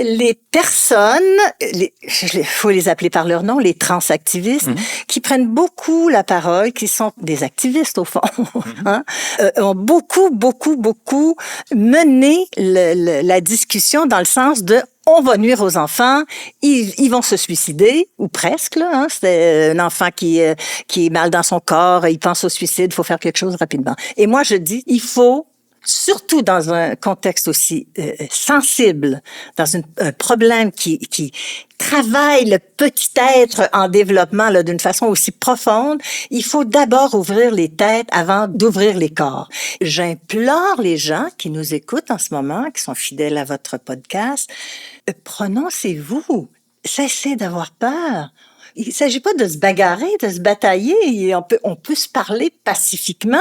les personnes, il faut les appeler par leur nom, les transactivistes, qui prennent beaucoup la parole, qui sont des activistes au fond, hein, ont beaucoup mené la discussion dans le sens de on va nuire aux enfants, ils vont se suicider, ou presque, là, hein. C'est un enfant qui est mal dans son corps, il pense au suicide, il faut faire quelque chose rapidement. Et moi, je dis, il faut, surtout dans un contexte aussi sensible, dans un problème qui travaille le petit être en développement là, d'une façon aussi profonde, il faut d'abord ouvrir les têtes avant d'ouvrir les corps. J'implore les gens qui nous écoutent en ce moment, qui sont fidèles à votre podcast, prononcez-vous, cessez d'avoir peur. Il ne s'agit pas de se bagarrer, de se batailler. On peut se parler pacifiquement,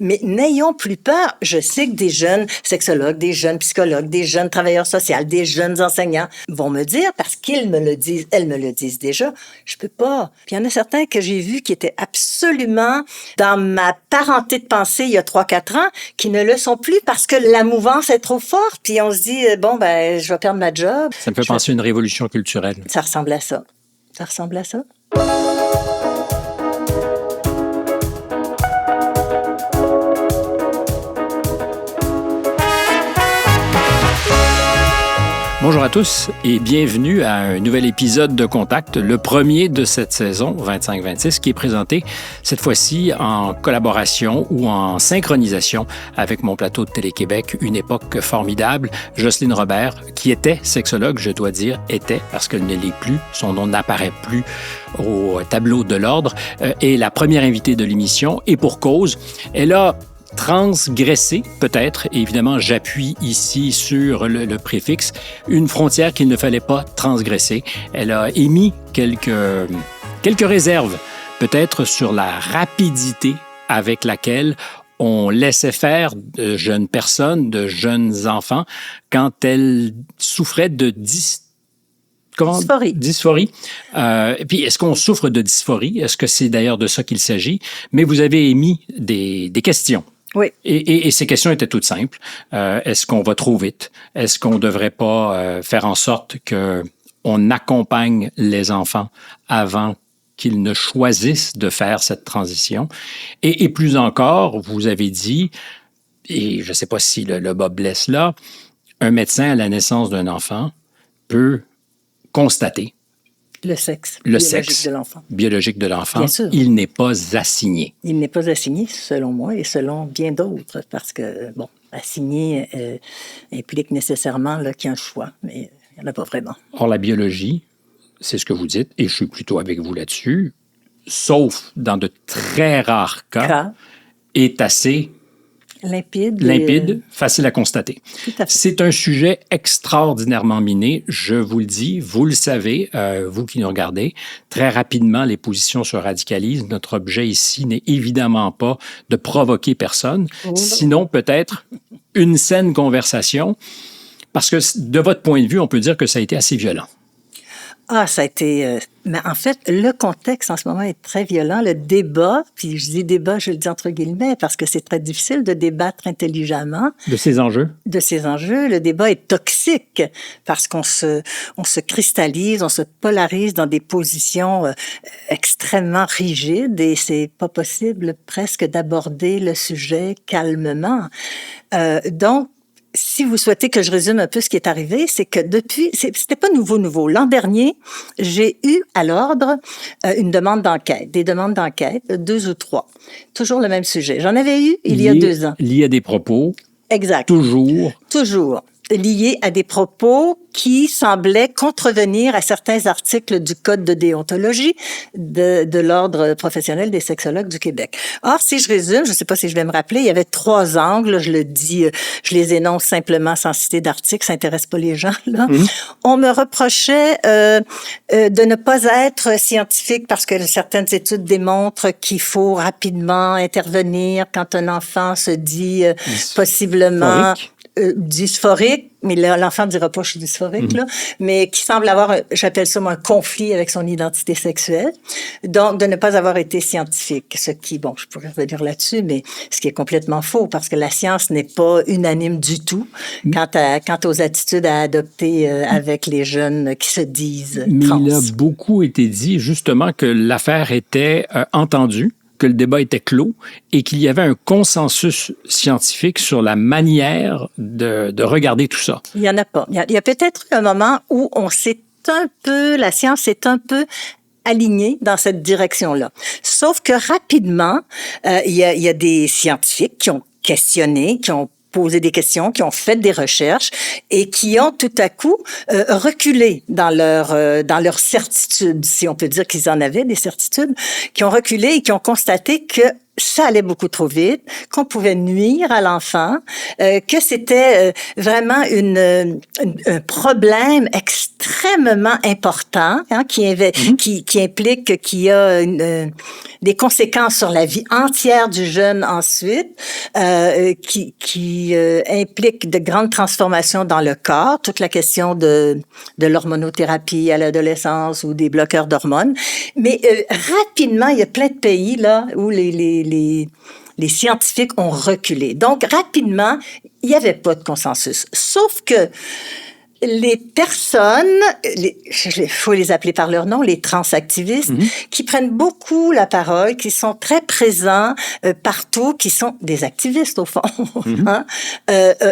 mais n'ayons plus peur. Je sais que des jeunes sexologues, des jeunes psychologues, des jeunes travailleurs sociaux, des jeunes enseignants vont me dire, parce qu'ils me le disent, elles me le disent déjà, je peux pas. Puis il y en a certains que j'ai vus qui étaient absolument dans ma parenté de pensée il y a 3-4 ans, qui ne le sont plus parce que la mouvance est trop forte. Puis on se dit, bon, ben, je vais perdre ma job. Ça me fait penser à une révolution culturelle. Ça ressemble à ça. Ça ressemble à ça? Bonjour à tous et bienvenue à un nouvel épisode de Contact, le premier de cette saison 25-26 qui est présenté cette fois-ci en collaboration ou en synchronisation avec mon plateau de Télé-Québec, une époque formidable, Jocelyne Robert, qui était sexologue, je dois dire, était, parce qu'elle ne l'est plus, son nom n'apparaît plus au tableau de l'ordre, est la première invitée de l'émission et pour cause, elle a transgresser, peut-être, et évidemment, j'appuie ici sur le préfixe, une frontière qu'il ne fallait pas transgresser. Elle a émis quelques réserves, peut-être sur la rapidité avec laquelle on laissait faire de jeunes personnes, de jeunes enfants, quand elles souffraient de dysphorie. Et puis, est-ce qu'on souffre de dysphorie? Est-ce que c'est d'ailleurs de ça qu'il s'agit? Mais vous avez émis des questions. Oui. Et ces questions étaient toutes simples. Est-ce qu'on va trop vite? Est-ce qu'on ne devrait pas faire en sorte qu'on accompagne les enfants avant qu'ils ne choisissent de faire cette transition? Et plus encore, vous avez dit, et je ne sais pas si le bas blesse là, un médecin à la naissance d'un enfant peut constater le sexe biologique de l'enfant. Bien sûr. Il n'est pas assigné. Il n'est pas assigné, selon moi, et selon bien d'autres, parce que, bon, assigné implique nécessairement qu'il y a un choix, mais il n'y en a pas vraiment. Or, la biologie, c'est ce que vous dites, et je suis plutôt avec vous là-dessus, sauf dans de très rares cas, est assez limpide, facile à constater. Tout à fait. C'est un sujet extraordinairement miné, je vous le dis, vous le savez, vous qui nous regardez. Très rapidement, les positions se radicalisent. Notre objet ici n'est évidemment pas de provoquer personne, sinon peut-être une saine conversation, parce que de votre point de vue, on peut dire que ça a été assez violent. Ah, ça a été... mais en fait, le contexte en ce moment est très violent. Le débat, puis je dis débat, je le dis entre guillemets, parce que c'est très difficile de débattre intelligemment. De ces enjeux? De ces enjeux. Le débat est toxique parce qu'on se cristallise, on se polarise dans des positions extrêmement rigides et c'est pas possible presque d'aborder le sujet calmement. Donc, si vous souhaitez que je résume un peu ce qui est arrivé, c'est que depuis, c'était pas nouveau. L'an dernier, j'ai eu à l'ordre une demande d'enquête, des demandes d'enquête, 2 ou 3. Toujours le même sujet. J'en avais eu il y a 2 ans. Lié à des propos. Exact. Toujours. Liés à des propos qui semblaient contrevenir à certains articles du Code de déontologie de l'Ordre professionnel des sexologues du Québec. Or, si je résume, je ne sais pas si je vais me rappeler, il y avait 3 angles, je le dis, je les énonce simplement sans citer d'articles, ça n'intéresse pas les gens, là. On me reprochait de ne pas être scientifique parce que certaines études démontrent qu'il faut rapidement intervenir quand un enfant se dit possiblement... dysphorique, mais l'enfant ne dira pas « je suis dysphorique », là, mais qui semble avoir, j'appelle ça moi, un conflit avec son identité sexuelle. Donc, de ne pas avoir été scientifique. Ce qui, bon, je pourrais revenir là-dessus, mais ce qui est complètement faux, parce que la science n'est pas unanime du tout quant aux attitudes à adopter avec les jeunes qui se disent trans. Mais il a beaucoup été dit, justement, que l'affaire était entendue, que le débat était clos et qu'il y avait un consensus scientifique sur la manière de regarder tout ça. Il n'y en a pas. Il y a peut-être un moment où la science est un peu alignée dans cette direction-là. Sauf que rapidement, il y a des scientifiques qui ont questionné, qui ont posé des questions, qui ont fait des recherches et qui ont tout à coup reculé dans leur certitude, si on peut dire qu'ils en avaient des certitudes, qui ont reculé et qui ont constaté que ça allait beaucoup trop vite, qu'on pouvait nuire à l'enfant, que c'était vraiment un problème extrêmement important, hein, qui implique qu'il y a des conséquences sur la vie entière du jeune ensuite, qui implique de grandes transformations dans le corps, toute la question de l'hormonothérapie à l'adolescence ou des bloqueurs d'hormones. Mais rapidement, il y a plein de pays là où les scientifiques ont reculé. Donc, rapidement, il n'y avait pas de consensus. Sauf que les personnes, il faut les appeler par leur nom, les transactivistes, qui prennent beaucoup la parole, qui sont très présents partout, qui sont des activistes au fond, hein,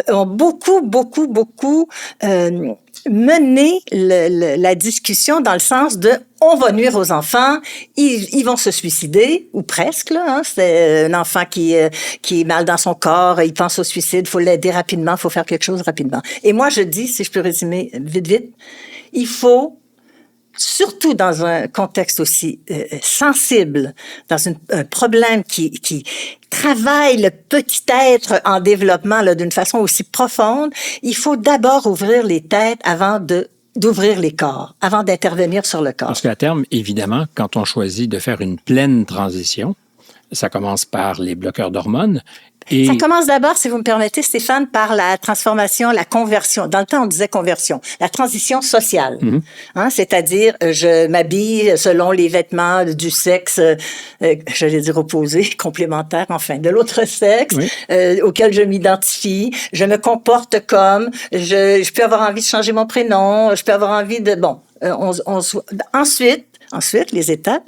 ont beaucoup mener la discussion dans le sens de on va nuire aux enfants, ils vont se suicider ou presque là, hein, c'est un enfant qui est mal dans son corps, il pense au suicide, faut l'aider rapidement, faut faire quelque chose rapidement. Et moi je dis, si je peux résumer vite, il faut surtout dans un contexte aussi sensible, dans un problème qui travaille le petit être en développement là, d'une façon aussi profonde, il faut d'abord ouvrir les têtes avant d'ouvrir les corps, avant d'intervenir sur le corps. Parce qu'à terme, évidemment, quand on choisit de faire une pleine transition, ça commence par les bloqueurs d'hormones. Et... Ça commence d'abord, si vous me permettez, Stéphane, par la transformation, la conversion. Dans le temps, on disait conversion. La transition sociale. Hein, c'est-à-dire, je m'habille selon les vêtements du sexe, j'allais dire opposé, complémentaire, enfin, de l'autre sexe, auquel je m'identifie. Je me comporte comme, je peux avoir envie de changer mon prénom, je peux avoir envie de, bon, Ensuite, les étapes,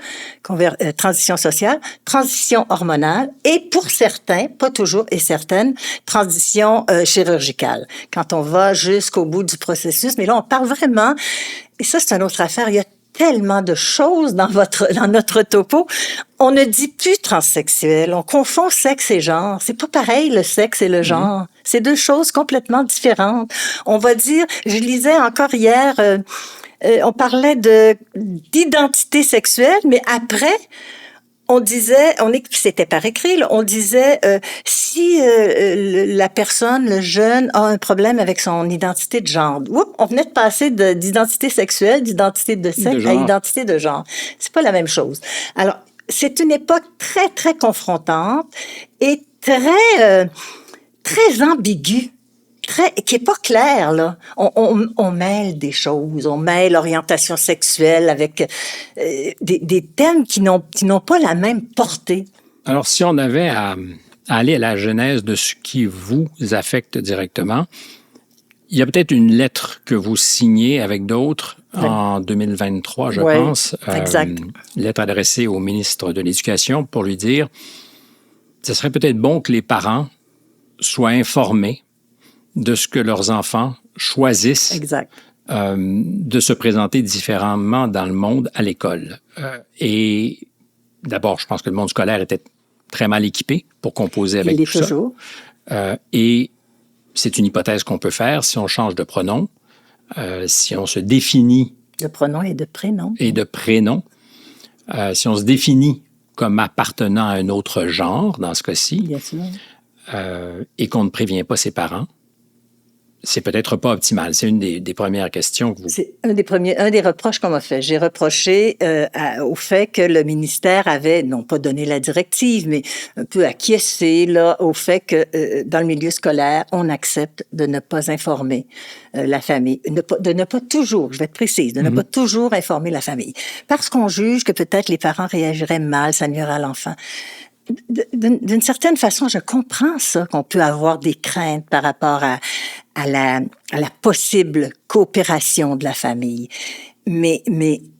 transition sociale, transition hormonale et pour certains, pas toujours et certaines, transition chirurgicale. Quand on va jusqu'au bout du processus, mais là, on parle vraiment, et ça, c'est une autre affaire, il y a tellement de choses dans notre topo. On ne dit plus transsexuel, on confond sexe et genre. C'est pas pareil, le sexe et le genre. C'est deux choses complètement différentes. On va dire, je lisais encore hier... on parlait d'identité sexuelle, mais après, on disait, c'était par écrit, là, on disait si la personne, le jeune, a un problème avec son identité de genre. On venait de passer d'identité sexuelle, d'identité de sexe à identité de genre. C'est pas la même chose. Alors, c'est une époque très, très confrontante et très ambiguë. Qui est pas clair, là. On mêle des choses, on mêle l'orientation sexuelle avec des thèmes qui n'ont pas la même portée. Alors, si on avait à aller à la genèse de ce qui vous affecte directement, il y a peut-être une lettre que vous signez avec d'autres en 2023, je pense. Exact. Lettre adressée au ministre de l'Éducation pour lui dire « Ce serait peut-être bon que les parents soient informés de ce que leurs enfants choisissent de se présenter différemment dans le monde à l'école. » Et d'abord, je pense que le monde scolaire était très mal équipé pour composer avec tout toujours. Ça. Et c'est une hypothèse qu'on peut faire si on change de pronom, si on se définit... De pronom et de prénom. Et de prénom. Si on se définit comme appartenant à un autre genre, dans ce cas-ci, bien sûr. Et qu'on ne prévient pas ses parents, c'est peut-être pas optimal. C'est une des premières questions que vous... C'est un des reproches qu'on m'a fait. J'ai reproché au fait que le ministère avait, non pas donné la directive, mais un peu acquiescé là, au fait que dans le milieu scolaire, on accepte de ne pas informer la famille, de ne pas toujours, je vais être précise, de ne pas toujours informer la famille. Parce qu'on juge que peut-être les parents réagiraient mal, ça nuirait à l'enfant. D'une certaine façon, je comprends ça, qu'on peut avoir des craintes par rapport à la possible coopération de la famille. Mais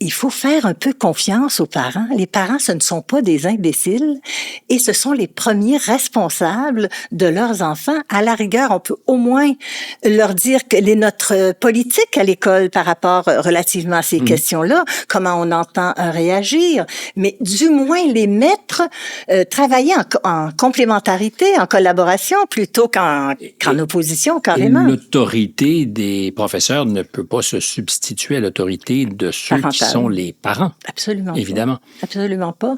il faut faire un peu confiance aux parents. Les parents, ce ne sont pas des imbéciles et ce sont les premiers responsables de leurs enfants. À la rigueur, on peut au moins leur dire quelle est notre politique à l'école par rapport relativement à ces questions-là, comment on entend réagir, mais du moins les mettre travailler en complémentarité, en collaboration, plutôt qu'en opposition, carrément. L'autorité des professeurs ne peut pas se substituer à l'autorité de ceux qui sont les parents. Absolument. Évidemment. Pas. Absolument pas.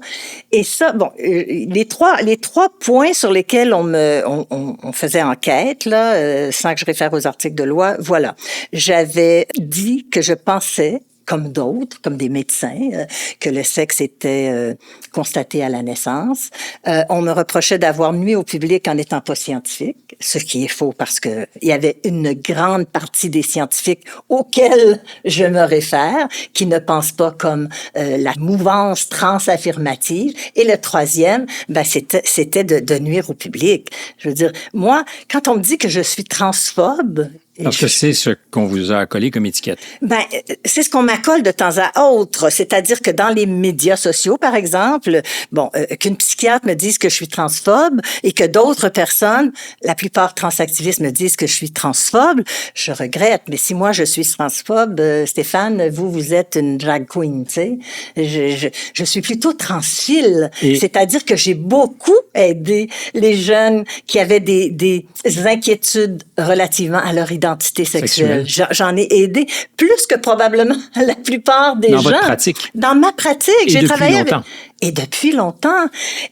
Et ça, bon, les trois points sur lesquels on faisait enquête, là, sans que je réfère aux articles de loi, voilà. J'avais dit que je pensais, comme d'autres, comme des médecins, que le sexe était constaté à la naissance. On me reprochait d'avoir nui au public en n'étant pas scientifique, ce qui est faux parce que il y avait une grande partie des scientifiques auxquels je me réfère qui ne pensent pas comme la mouvance transaffirmative. Et le troisième, ben c'était de nuire au public. Je veux dire, moi, quand on me dit que je suis transphobe, parce que c'est ce qu'on vous a accolé comme étiquette. Ben, c'est ce qu'on m'accole de temps à autre. C'est-à-dire que dans les médias sociaux, par exemple, bon, qu'une psychiatre me dise que je suis transphobe et que d'autres personnes, la plupart transactivistes me disent que je suis transphobe, je regrette. Mais si moi je suis transphobe, Stéphane, vous êtes une drag queen, tu sais. Je suis plutôt transphile. C'est-à-dire que j'ai beaucoup aidé les jeunes qui avaient des inquiétudes relativement à leur identité sexuelle. J'en ai aidé plus que probablement la plupart des gens. Dans votre pratique. Dans ma pratique. Et j'ai travaillé longtemps. Et depuis longtemps.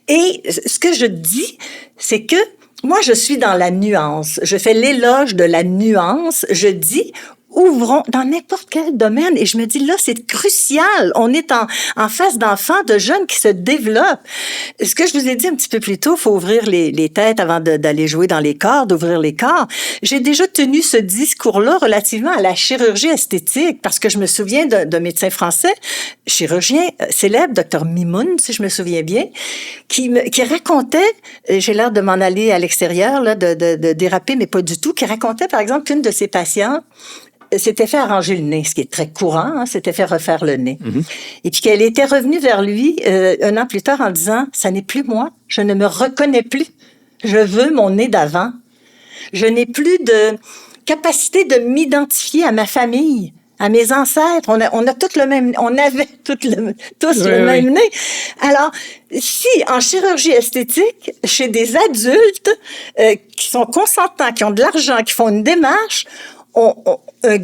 Et ce que je dis, c'est que moi, je suis dans la nuance. Je fais l'éloge de la nuance. Je dis, ouvrons dans n'importe quel domaine. Et je me dis, là, c'est crucial. On est en face d'enfants, de jeunes qui se développent. Ce que je vous ai dit un petit peu plus tôt, il faut ouvrir les têtes avant d'aller jouer dans les corps, d'ouvrir les corps. J'ai déjà tenu ce discours-là relativement à la chirurgie esthétique, parce que je me souviens d'un médecin français, chirurgien célèbre, Dr Mimoun, si je me souviens bien, qui racontait, j'ai l'air de m'en aller à l'extérieur, là, de déraper, mais pas du tout, qui racontait, par exemple, qu'une de ses patientes s'était fait arranger le nez, ce qui est très courant, hein, s'était fait refaire le nez. Et puis qu'elle était revenue vers lui un an plus tard en disant « Ça n'est plus moi, je ne me reconnais plus, je veux mon nez d'avant. Je n'ai plus de capacité de m'identifier à ma famille, à mes ancêtres. On a tous le même, on avait tous le même nez. Alors, si en chirurgie esthétique, chez des adultes qui sont consentants, qui ont de l'argent, qui font une démarche, un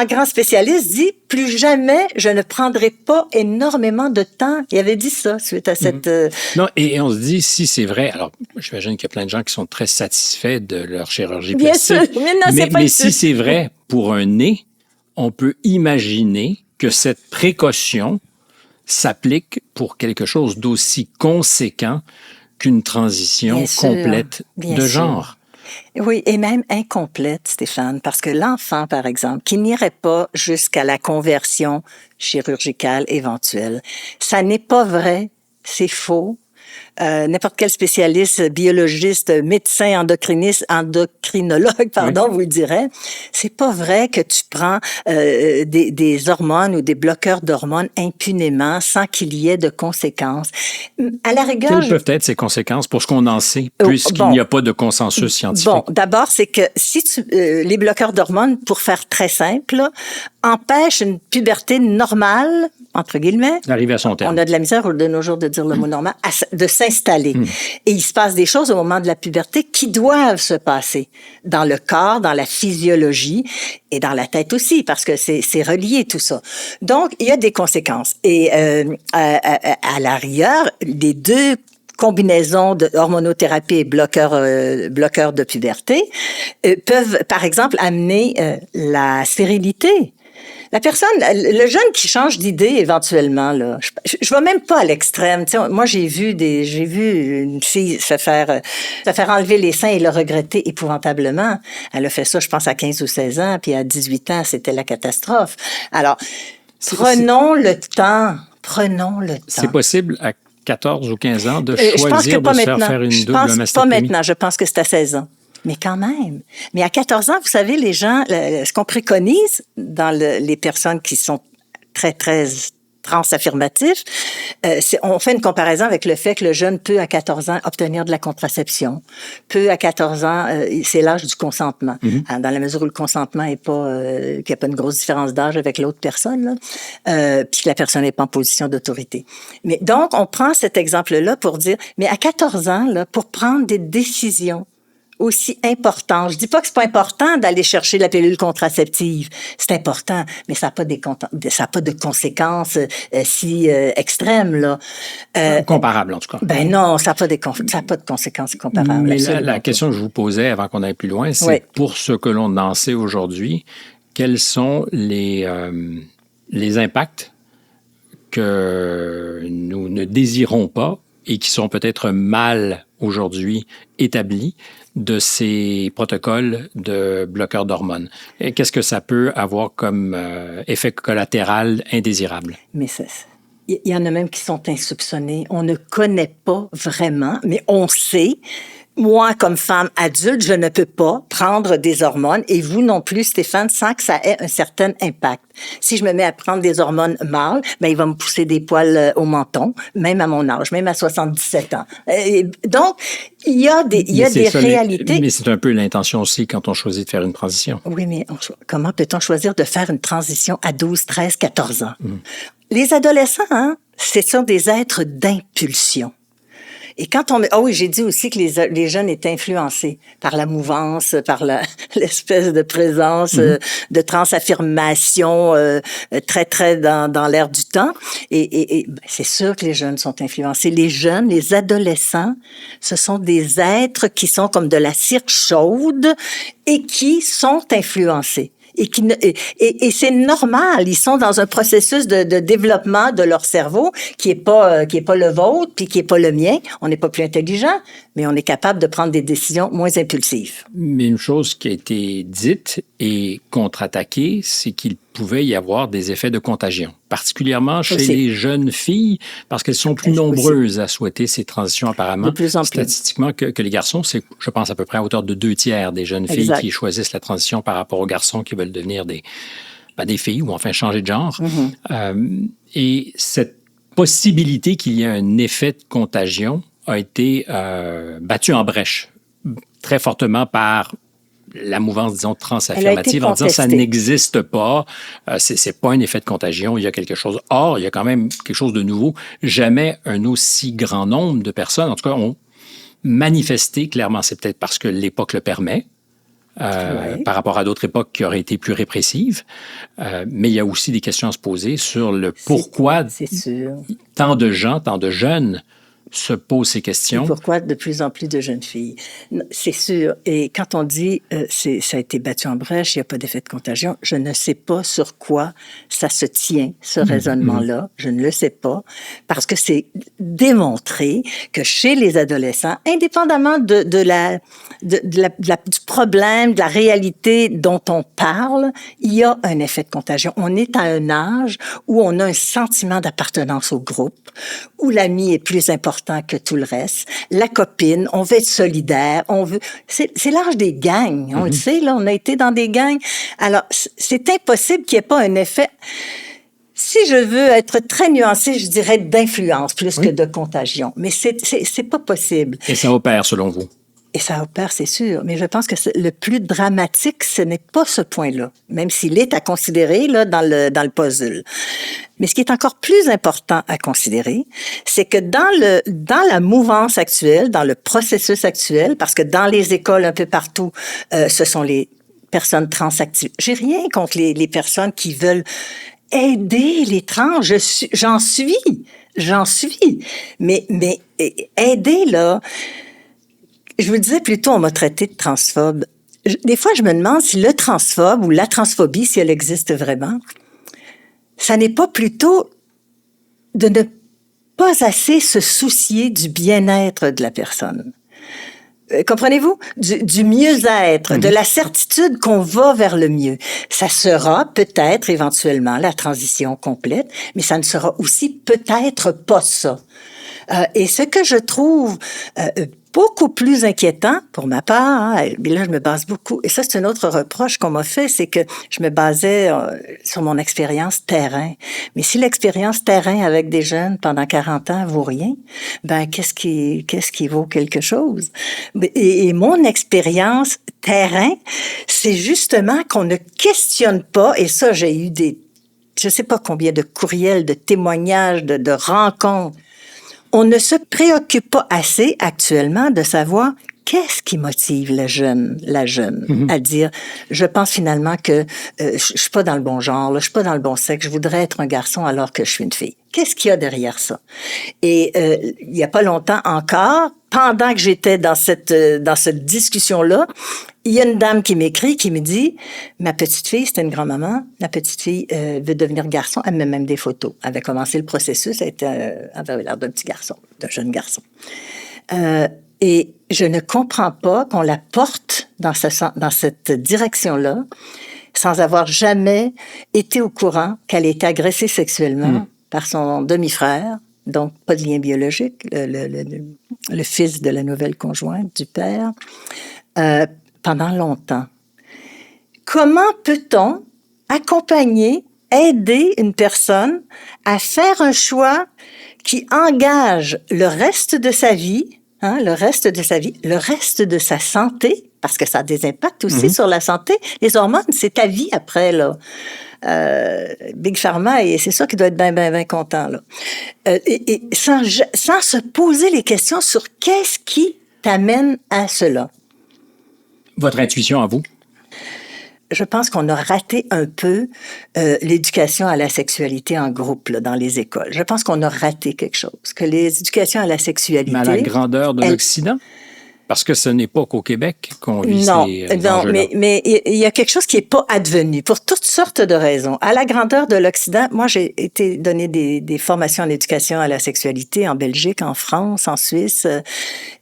grand spécialiste dit « Plus jamais, je ne prendrai pas énormément de temps. » Il avait dit ça suite à cette... Non, et on se dit, si c'est vrai... Alors, j'imagine qu'il y a plein de gens qui sont très satisfaits de leur chirurgie plastique. Bien sûr, mais non, c'est pas mais si c'est vrai pour un nez, on peut imaginer que cette précaution s'applique pour quelque chose d'aussi conséquent qu'une transition complète de genre. Oui, et même incomplète, Stéphane, parce que l'enfant, par exemple, qui n'irait pas jusqu'à la conversion chirurgicale éventuelle, ça n'est pas vrai, c'est faux. N'importe quel spécialiste, biologiste, médecin, endocrinologue, vous le dirait. C'est pas vrai que tu prends des hormones ou des bloqueurs d'hormones impunément sans qu'il y ait de conséquences. À la rigueur... Quelles peuvent être ces conséquences pour ce qu'on en sait, puisqu'il n'y a pas de consensus scientifique? Bon, d'abord, c'est que si les bloqueurs d'hormones, pour faire très simple, là, empêchent une puberté normale, entre guillemets. D'arriver à son terme. On a de la misère de nos jours de dire le mot normal, de s'installer. Et il se passe des choses au moment de la puberté qui doivent se passer dans le corps, dans la physiologie et dans la tête aussi, parce que c'est relié tout ça. Donc, il y a des conséquences. Et à la rigueur, les deux combinaison de hormonothérapie et bloqueurs de puberté, peuvent, par exemple, amener la stérilité. La personne, le jeune qui change d'idée éventuellement, là, je vais même pas à l'extrême. Tu sais, moi, j'ai vu une fille se faire enlever les seins et le regretter épouvantablement. Elle a fait ça, je pense, à 15 ou 16 ans, puis à 18 ans, c'était la catastrophe. Alors, prenons le temps. C'est possible à 14 ou 15 ans de Je pense que choisir pas de se maintenant. faire une Je double pense mastectomie? pas maintenant. Je pense que c'est à 16 ans. Mais quand même. Mais à 14 ans, vous savez, les gens, ce qu'on préconise dans les personnes qui sont très, très transaffirmatifs, on fait une comparaison avec le fait que le jeune peut, à 14 ans, obtenir de la contraception. Peut, à 14 ans, c'est l'âge du consentement. Dans la mesure où le consentement est pas, qu'il n'y a pas une grosse différence d'âge avec l'autre personne, là, puis que la personne n'est pas en position d'autorité. Mais donc, on prend cet exemple-là pour dire, mais à 14 ans, là, pour prendre des décisions aussi important. Je dis pas que c'est pas important d'aller chercher la pilule contraceptive. C'est important, mais ça n'a pas de conséquences si extrêmes, là. Comparables, en tout cas. Ben non, ça n'a pas de conséquences comparables. Mais la question que je vous posais avant qu'on aille plus loin, c'est pour ce que l'on en sait aujourd'hui, quels sont les impacts que nous ne désirons pas et qui sont peut-être mal aujourd'hui établis de ces protocoles de bloqueurs d'hormones. Et qu'est-ce que ça peut avoir comme effet collatéral indésirable? Mais il y en a même qui sont insoupçonnés. On ne connaît pas vraiment, mais on sait. Moi, comme femme adulte, je ne peux pas prendre des hormones, et vous non plus, Stéphane, sans que ça ait un certain impact. Si je me mets à prendre des hormones mâles, ben il va me pousser des poils au menton, même à mon âge, même à 77 ans. Donc, il y a des réalités. Mais c'est un peu l'intention aussi quand on choisit de faire une transition. Oui, mais comment peut-on choisir de faire une transition à 12, 13, 14 ans? Les adolescents, ce sont des êtres d'impulsion. Et quand oui, j'ai dit aussi que les jeunes étaient influencés par la mouvance, par l'espèce de présence de transaffirmation très, très dans l'air du temps. Et c'est sûr que les jeunes sont influencés. Les jeunes, les adolescents, ce sont des êtres qui sont comme de la cire chaude et qui sont influencés. Et c'est normal, ils sont dans un processus de développement de leur cerveau qui est pas le vôtre puis qui est pas le mien. On n'est pas plus intelligent, mais on est capable de prendre des décisions moins impulsives. Mais une chose qui a été dite et contre-attaquée, c'est qu'il pouvait y avoir des effets de contagion, particulièrement chez les jeunes filles, parce qu'elles sont plus nombreuses à souhaiter ces transitions apparemment. De plus en plus. Statistiquement que les garçons, c'est, je pense, à peu près à hauteur de 2/3 des jeunes filles qui choisissent la transition par rapport aux garçons qui veulent devenir des filles ou enfin changer de genre. Et cette possibilité qu'il y ait un effet de contagion a été battue en brèche très fortement par la mouvance, disons, transaffirmative, en disant ça n'existe pas, c'est pas un effet de contagion, il y a quelque chose. Or, il y a quand même quelque chose de nouveau. Jamais un aussi grand nombre de personnes, en tout cas, ont manifesté, clairement, c'est peut-être parce que l'époque le permet, par rapport à d'autres époques qui auraient été plus répressives. Mais il y a aussi des questions à se poser sur le pourquoi tant de gens, tant de jeunes se posent ces questions. Et pourquoi de plus en plus de jeunes filles? C'est sûr. Et quand on dit ça a été battu en brèche, il n'y a pas d'effet de contagion, je ne sais pas sur quoi ça se tient, ce raisonnement-là. Je ne le sais pas. Parce que c'est démontré que chez les adolescents, indépendamment du problème, de la réalité dont on parle, il y a un effet de contagion. On est à un âge où on a un sentiment d'appartenance au groupe, où l'ami est plus important que tout le reste. La copine, on veut être solidaire, c'est l'âge des gangs, on le sait, là, on a été dans des gangs. Alors, c'est impossible qu'il n'y ait pas un effet. Si je veux être très nuancée, je dirais d'influence plus que de contagion. Mais c'est pas possible. Et ça opère, selon vous? Et ça opère, c'est sûr. Mais je pense que le plus dramatique, ce n'est pas ce point-là, même s'il est à considérer là, dans le puzzle. Mais ce qui est encore plus important à considérer, c'est que dans la mouvance actuelle, dans le processus actuel, parce que dans les écoles un peu partout, ce sont les personnes transactives. J'ai rien contre les personnes qui veulent aider les trans. J'en suis. Mais aider, là, je vous le disais plus tôt, on m'a traité de transphobe. Des fois, je me demande si le transphobe ou la transphobie, si elle existe vraiment, ça n'est pas plutôt de ne pas assez se soucier du bien-être de la personne. Comprenez-vous? Du mieux-être, de la certitude qu'on va vers le mieux. Ça sera peut-être éventuellement la transition complète, mais ça ne sera aussi peut-être pas ça. Et ce que je trouve beaucoup plus inquiétant pour ma part, hein, mais là je me base beaucoup, et ça c'est un autre reproche qu'on m'a fait, c'est que je me basais sur mon expérience terrain. Mais si l'expérience terrain avec des jeunes pendant 40 ans vaut rien, ben qu'est-ce qui vaut quelque chose? Et mon expérience terrain, c'est justement qu'on ne questionne pas, et ça j'ai eu je sais pas combien de courriels, de témoignages, de rencontres. On ne se préoccupe pas assez actuellement de savoir qu'est-ce qui motive la jeune à dire, je pense finalement que je suis pas dans le bon genre, là, je suis pas dans le bon sexe, je voudrais être un garçon alors que je suis une fille. Qu'est-ce qu'il y a derrière ça? Et il y a pas longtemps encore, pendant que j'étais dans cette discussion-là, il y a une dame qui m'écrit, qui me dit, ma petite fille, c'était une grand-maman, ma petite fille veut devenir garçon, elle me met même des photos. Elle avait commencé le processus, elle avait l'air d'un petit garçon, d'un jeune garçon. Et je ne comprends pas qu'on la porte dans cette direction-là, sans avoir jamais été au courant qu'elle a été agressée sexuellement par son demi-frère, donc pas de lien biologique, le fils de la nouvelle conjointe du père, pendant longtemps. Comment peut-on accompagner, aider une personne à faire un choix qui engage le reste de sa vie, le reste de sa santé, parce que ça a des impacts aussi sur la santé. Les hormones, c'est ta vie après, là. Big Pharma, et c'est ça qui doit être bien content, là. Et sans se poser les questions sur qu'est-ce qui t'amène à cela. Votre intuition à vous? Je pense qu'on a raté un peu l'éducation à la sexualité en groupe là, dans les écoles. Je pense qu'on a raté quelque chose. Que les éducations à la sexualité... Mais à la grandeur de l'Occident? Parce que ce n'est pas qu'au Québec qu'on vit ces enjeux-là. Mais il y a quelque chose qui n'est pas advenu pour toutes sortes de raisons. À la grandeur de l'Occident, moi, j'ai été donner des formations en éducation à la sexualité en Belgique, en France, en Suisse.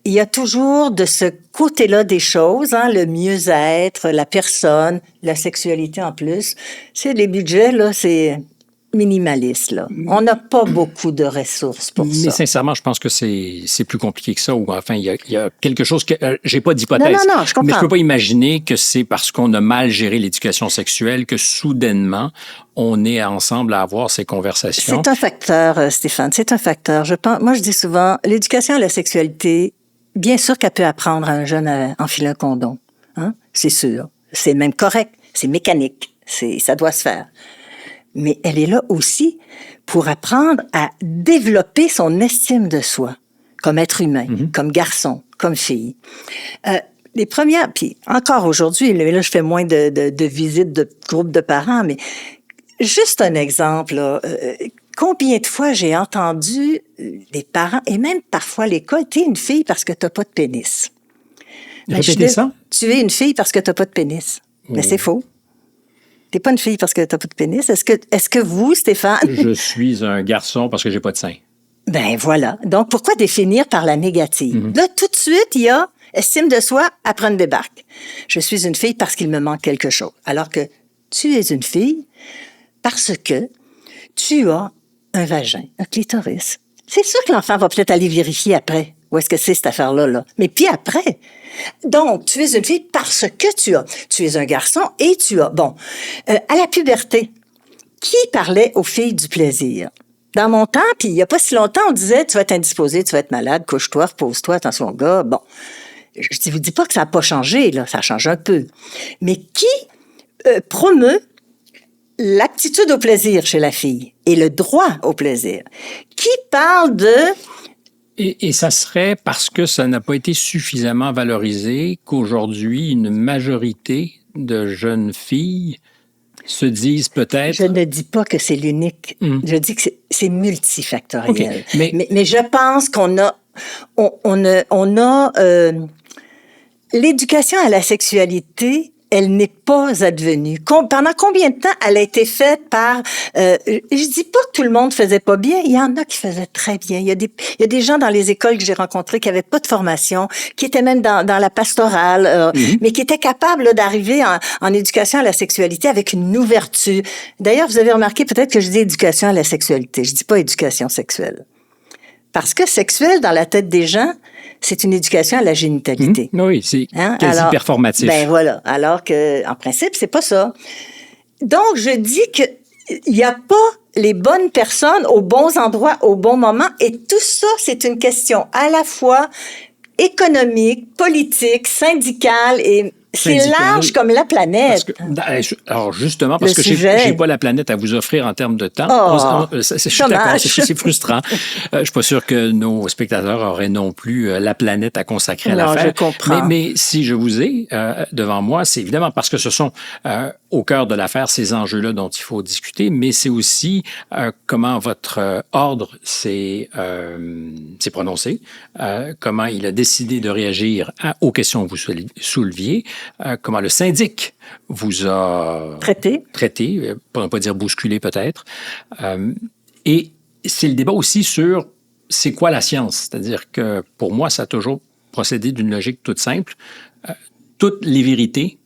Il y a toujours de ce côté-là des choses, le mieux-être, la personne, la sexualité en plus. C'est les budgets, là, c'est minimaliste, là. On n'a pas beaucoup de ressources pour ça. Mais sincèrement, je pense que c'est plus compliqué que ça. Ou enfin, il y a quelque chose que... j'ai pas d'hypothèse. Non, je comprends. Mais je peux pas imaginer que c'est parce qu'on a mal géré l'éducation sexuelle que soudainement, on est ensemble à avoir ces conversations. C'est un facteur, Stéphane, c'est un facteur. Moi, je dis souvent, l'éducation à la sexualité, bien sûr qu'elle peut apprendre à un jeune à enfiler un condom. C'est sûr. C'est même correct. C'est mécanique. Ça doit se faire. Mais elle est là aussi pour apprendre à développer son estime de soi comme être humain, comme garçon, comme fille. Les premières, puis encore aujourd'hui, là, je fais moins de visites de groupes de parents, mais juste un exemple, là, combien de fois j'ai entendu des parents, et même parfois l'école, t'es une fille parce que t'as pas de pénis. Répétez ça? Tu es une fille parce que t'as pas de pénis. Mais c'est faux. T'es pas une fille parce que t'as pas de pénis. Est-ce que vous, Stéphane... Je suis un garçon parce que j'ai pas de sein. Ben voilà. Donc, pourquoi définir par la négative? Là, tout de suite, il y a estime de soi, après une débarque. Je suis une fille parce qu'il me manque quelque chose. Alors que tu es une fille parce que tu as un vagin, un clitoris. C'est sûr que l'enfant va peut-être aller vérifier après. Où est-ce que c'est cette affaire-là, là? Mais puis après. Donc, tu es une fille parce que tu es un garçon et tu as... Bon, à la puberté, qui parlait aux filles du plaisir? Dans mon temps, puis il n'y a pas si longtemps, on disait, tu vas être indisposé, tu vas être malade, couche-toi, repose-toi, attention, gars. Bon, je ne vous dis pas que ça n'a pas changé, là, ça change un peu. Mais qui promeut l'aptitude au plaisir chez la fille et le droit au plaisir? Qui parle de... Et ça serait parce que ça n'a pas été suffisamment valorisé qu'aujourd'hui, une majorité de jeunes filles se disent peut-être... Je ne dis pas que c'est l'unique. Je dis que c'est multifactoriel. Okay. Mais je pense qu'on a... L'éducation à la sexualité, elle n'est pas advenue. Pendant combien de temps elle a été faite par... je dis pas que tout le monde faisait pas bien. Il y en a qui faisaient très bien. Il y a des gens dans les écoles que j'ai rencontrés qui avaient pas de formation, qui étaient même dans la pastorale, mais qui étaient capables là, d'arriver en éducation à la sexualité avec une ouverture. D'ailleurs, vous avez remarqué peut-être que je dis éducation à la sexualité. Je dis pas éducation sexuelle. Parce que sexuel, dans la tête des gens, c'est une éducation à la génitalité. Oui, c'est quasi performatif. Ben voilà. Alors que, en principe, c'est pas ça. Donc, je dis que il n'y a pas les bonnes personnes aux bons endroits, au bon moment. Et tout ça, c'est une question à la fois économique, politique, syndicale et c'est large comme la planète. Alors justement, parce que j'ai pas la planète à vous offrir en termes de temps. Je suis d'accord, c'est frustrant. Je suis pas sûr que nos spectateurs auraient non plus la planète à consacrer à l'affaire. Je comprends. Mais si je vous ai devant moi, c'est évidemment parce que ce sont au cœur de l'affaire ces enjeux-là dont il faut discuter, mais c'est aussi comment votre ordre s'est prononcé, comment il a décidé de réagir aux questions que vous souleviez, comment le syndic vous a traité, pour ne pas dire bousculé peut-être. Et c'est le débat aussi sur c'est quoi la science. C'est-à-dire que pour moi, ça a toujours procédé d'une logique toute simple. Toutes les vérités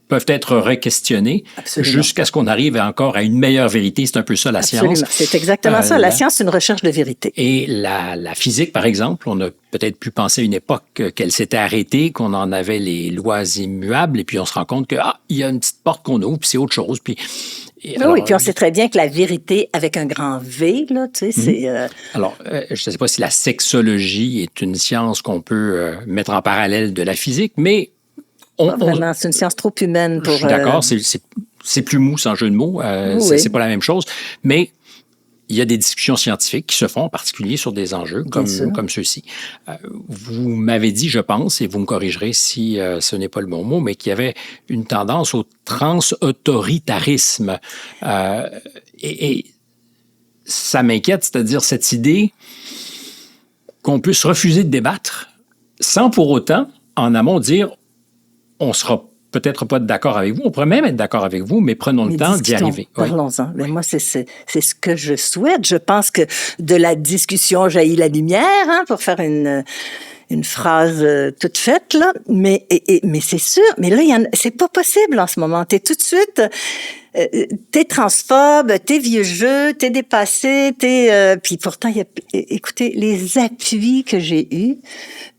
peuvent être re-questionnées jusqu'à ce qu'on arrive encore à une meilleure vérité. C'est un peu ça, la science. C'est exactement ça. La science, c'est une recherche de vérité. Et la physique, par exemple, on a peut-être pu penser à une époque qu'elle s'était arrêtée, qu'on en avait les lois immuables, et puis on se rend compte que il y a une petite porte qu'on ouvre, puis c'est autre chose. Puis, oui, puis on sait très bien que la vérité, avec un grand V, là, tu sais, c'est... Alors, je ne sais pas si la sexologie est une science qu'on peut mettre en parallèle de la physique, mais vraiment, c'est une science trop humaine pour... Je suis d'accord, c'est plus mou, sans jeu de mots. Oui. C'est pas la même chose. Mais il y a des discussions scientifiques qui se font, en particulier sur des enjeux comme ceux-ci. Vous m'avez dit, je pense, et vous me corrigerez si ce n'est pas le bon mot, mais qu'il y avait une tendance au trans-autoritarisme. Et ça m'inquiète, c'est-à-dire cette idée qu'on puisse refuser de débattre sans pour autant, en amont, dire on sera peut-être pas d'accord avec vous, on pourrait même être d'accord avec vous, mais prenons le temps d'y arriver. Parlons-en. Oui. Mais moi, c'est ce que je souhaite. Je pense que de la discussion jaillit la lumière, pour faire une phrase toute faite, là. Mais c'est sûr. Mais là, c'est pas possible en ce moment. T'es tout de suite... t'es transphobe, t'es vieux jeu, t'es dépassé, puis pourtant, écoutez, les appuis que j'ai eus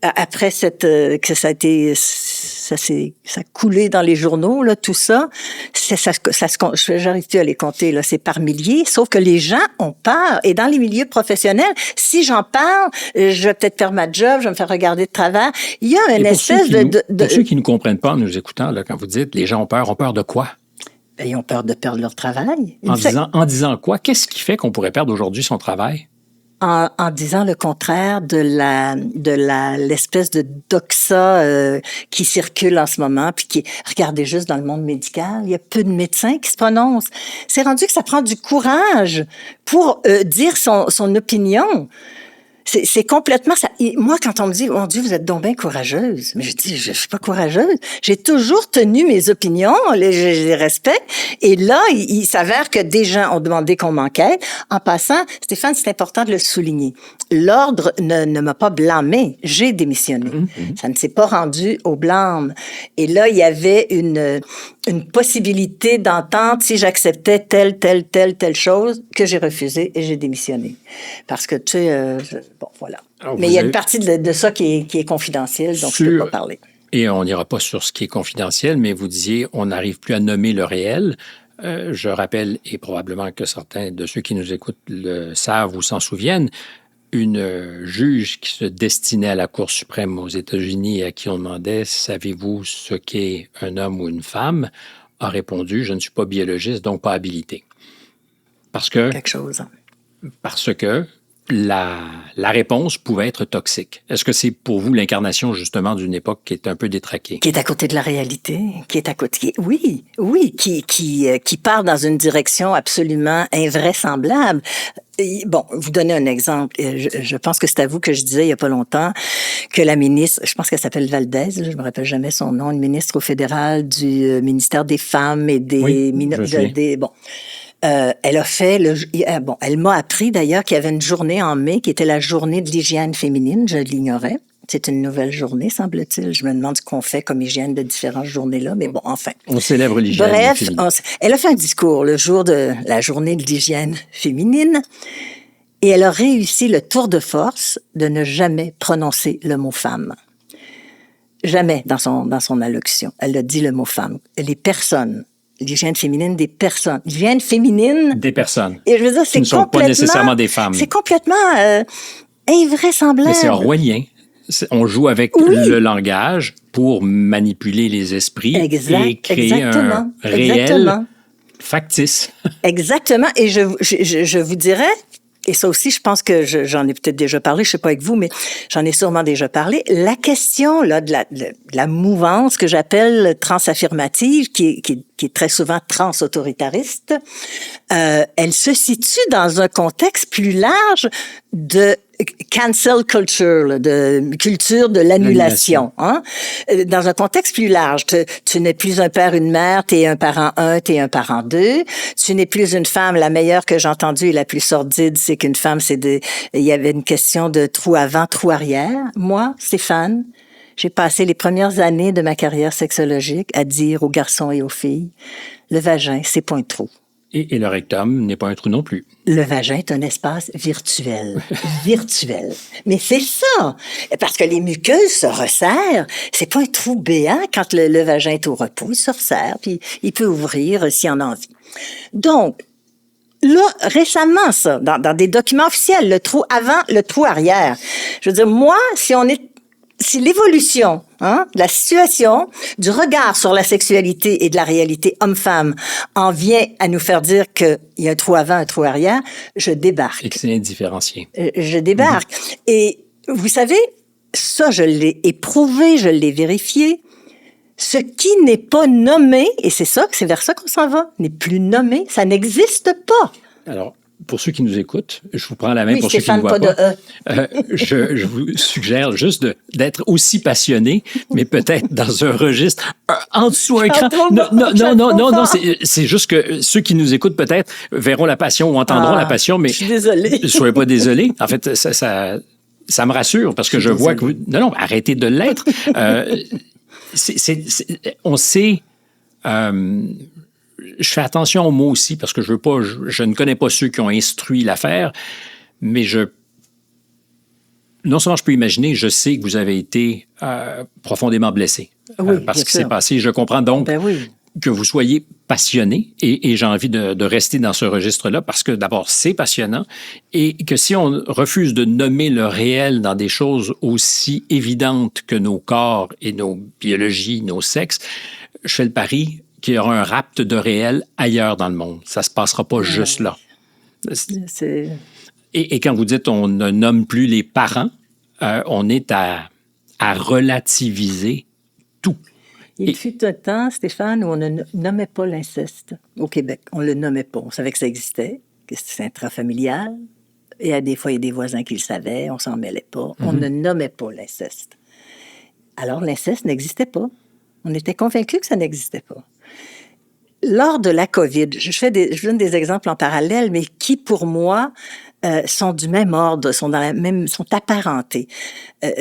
après que ça a coulé dans les journaux, là, tout ça, j'arrive plus à les compter, là, c'est par milliers, sauf que les gens ont peur. Et dans les milieux professionnels, si j'en parle, je vais peut-être perdre ma job, je vais me faire regarder de travers. Il y a une espèce Pour ceux qui ne comprennent pas en nous écoutant, là, quand vous dites les gens ont peur de quoi? Ils ont peur de perdre leur travail. En disant quoi? Qu'est-ce qui fait qu'on pourrait perdre aujourd'hui son travail? En disant le contraire de l'espèce de doxa qui circule en ce moment, puis regardez juste dans le monde médical, il y a peu de médecins qui se prononcent. C'est rendu que ça prend du courage pour dire son opinion. C'est complètement ça. Et moi, quand on me dit, mon Dieu, vous êtes donc bien courageuse. Mais je dis, je suis pas courageuse. J'ai toujours tenu mes opinions, je les respecte. Et là, il s'avère que des gens ont demandé qu'on m'enquête. En passant, Stéphane, c'est important de le souligner. L'ordre ne m'a pas blâmé. J'ai démissionné. Ça ne s'est pas rendu au blâme. Et là, il y avait une possibilité d'entente si j'acceptais telle chose que j'ai refusé et j'ai démissionné. Parce que, tu sais, bon, voilà. Alors, mais il y a une partie de ça qui est confidentielle, donc je ne peux pas parler. Et on n'ira pas sur ce qui est confidentiel, mais vous disiez, on n'arrive plus à nommer le réel. Je rappelle, et probablement que certains de ceux qui nous écoutent le savent ou s'en souviennent, une juge qui se destinait à la Cour suprême aux États-Unis et à qui on demandait « Savez-vous ce qu'est un homme ou une femme? » a répondu « Je ne suis pas biologiste, donc pas habilité. » Parce que... Quelque chose. Parce que la réponse pouvait être toxique. Est-ce que c'est pour vous l'incarnation justement d'une époque qui est un peu détraquée? Qui est à côté de la réalité, qui est à côté, oui, qui part dans une direction absolument invraisemblable. Et bon, vous donner un exemple. Je pense que c'est à vous que je disais il y a pas longtemps que la ministre, je pense qu'elle s'appelle Valdez, je me rappelle jamais son nom, une ministre au fédéral du ministère des Femmes et des minorités. Bon. Elle a fait elle m'a appris d'ailleurs qu'il y avait une journée en mai qui était la journée de l'hygiène féminine, je l'ignorais. C'est une nouvelle journée, semble-t-il. Je me demande ce qu'on fait comme hygiène de différentes journées-là, mais bon, enfin. On célèbre l'hygiène féminine. Bref, elle a fait un discours le jour de la journée de l'hygiène féminine et elle a réussi le tour de force de ne jamais prononcer le mot femme. Jamais dans son allocution. Elle a dit le mot femme. Les personnes. L'hygiène féminine des personnes. L'hygiène féminine... Des personnes. Et je veux dire, c'est qui ne sont pas nécessairement des femmes. C'est complètement invraisemblable. Mais c'est orwellien. On joue avec le langage pour manipuler les esprits et créer un réel factice. Exactement. Et je vous dirais... Et ça aussi, je pense que j'en ai peut-être déjà parlé, je sais pas avec vous, mais j'en ai sûrement déjà parlé. La question là de la mouvance que j'appelle transaffirmative, qui est très souvent trans-autoritariste, elle se situe dans un contexte plus large de cancel culture, là, de culture de l'annulation. Hein? Dans un contexte plus large, tu n'es plus un père, une mère, t'es un parent 1, t'es un parent 2. Tu n'es plus une femme. La meilleure que j'ai entendue et la plus sordide, c'est qu'une femme, il y avait une question de trou avant, trou arrière. Moi, Stéphane, j'ai passé les premières années de ma carrière sexologique à dire aux garçons et aux filles, le vagin, c'est pas un trou. Et le rectum n'est pas un trou non plus. Le vagin est un espace virtuel. Virtuel. Mais c'est ça. Parce que les muqueuses se resserrent. C'est pas un trou béant quand le vagin est au repos. Il se resserre, puis il peut ouvrir s'il en a envie. Donc, là, récemment, ça, dans des documents officiels, le trou avant, le trou arrière. Je veux dire, moi, si l'évolution, la situation, du regard sur la sexualité et de la réalité homme-femme en vient à nous faire dire qu'il y a un trou avant, un trou arrière, je débarque. Et que c'est indifférencié. Je débarque. Et vous savez, ça, je l'ai éprouvé, je l'ai vérifié. Ce qui n'est pas nommé, et c'est vers ça qu'on s'en va, n'est plus nommé, ça n'existe pas. Alors, pour ceux qui nous écoutent, je vous prends la main pour ceux qui ne voient pas. Je vous suggère juste d'être aussi passionné, mais peut-être dans un registre en dessous un cran. Non, c'est juste que ceux qui nous écoutent peut-être verront la passion ou entendront la passion, mais... Je suis désolée. Ne soyez pas désolés. En fait, ça me rassure parce que je vois que vous... Non, arrêtez de l'être. On sait... je fais attention aux mots aussi parce que je ne connais pas ceux qui ont instruit l'affaire, mais non seulement je peux imaginer, je sais que vous avez été profondément blessé par ce qui s'est passé. Je comprends donc que vous soyez passionné et j'ai envie de rester dans ce registre-là parce que d'abord, c'est passionnant et que si on refuse de nommer le réel dans des choses aussi évidentes que nos corps et nos biologies, nos sexes, je fais le pari qu'il y aura un rapt de réel ailleurs dans le monde. Ça ne se passera pas juste là. Et quand vous dites on ne nomme plus les parents, on est à relativiser tout. Il fut un temps, Stéphane, où on ne nommait pas l'inceste au Québec. On ne le nommait pas. On savait que ça existait, que c'était intrafamilial. Et des fois, il y a des voisins qui le savaient, on ne s'en mêlait pas. On ne nommait pas l'inceste. Alors, l'inceste n'existait pas. On était convaincus que ça n'existait pas. Lors de la COVID, je donne des exemples en parallèle, mais qui, pour moi, sont du même ordre, sont apparentés.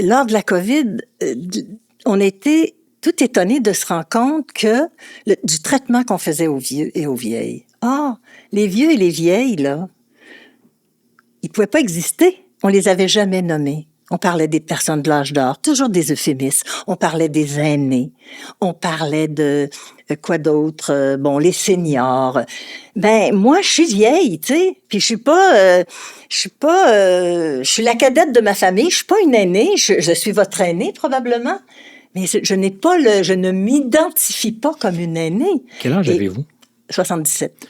Lors de la COVID, on était tout étonnés de se rendre compte du traitement qu'on faisait aux vieux et aux vieilles. Les vieux et les vieilles, là, ils pouvaient pas exister. On les avait jamais nommés. On parlait des personnes de l'âge d'or, toujours des euphémismes. On parlait des aînés. On parlait de quoi d'autre? Les seniors. Moi, je suis vieille, tu sais. Puis je suis la cadette de ma famille. Je suis pas une aînée. Je suis votre aînée, probablement. Mais je ne m'identifie pas comme une aînée. Quel âge avez-vous? 77.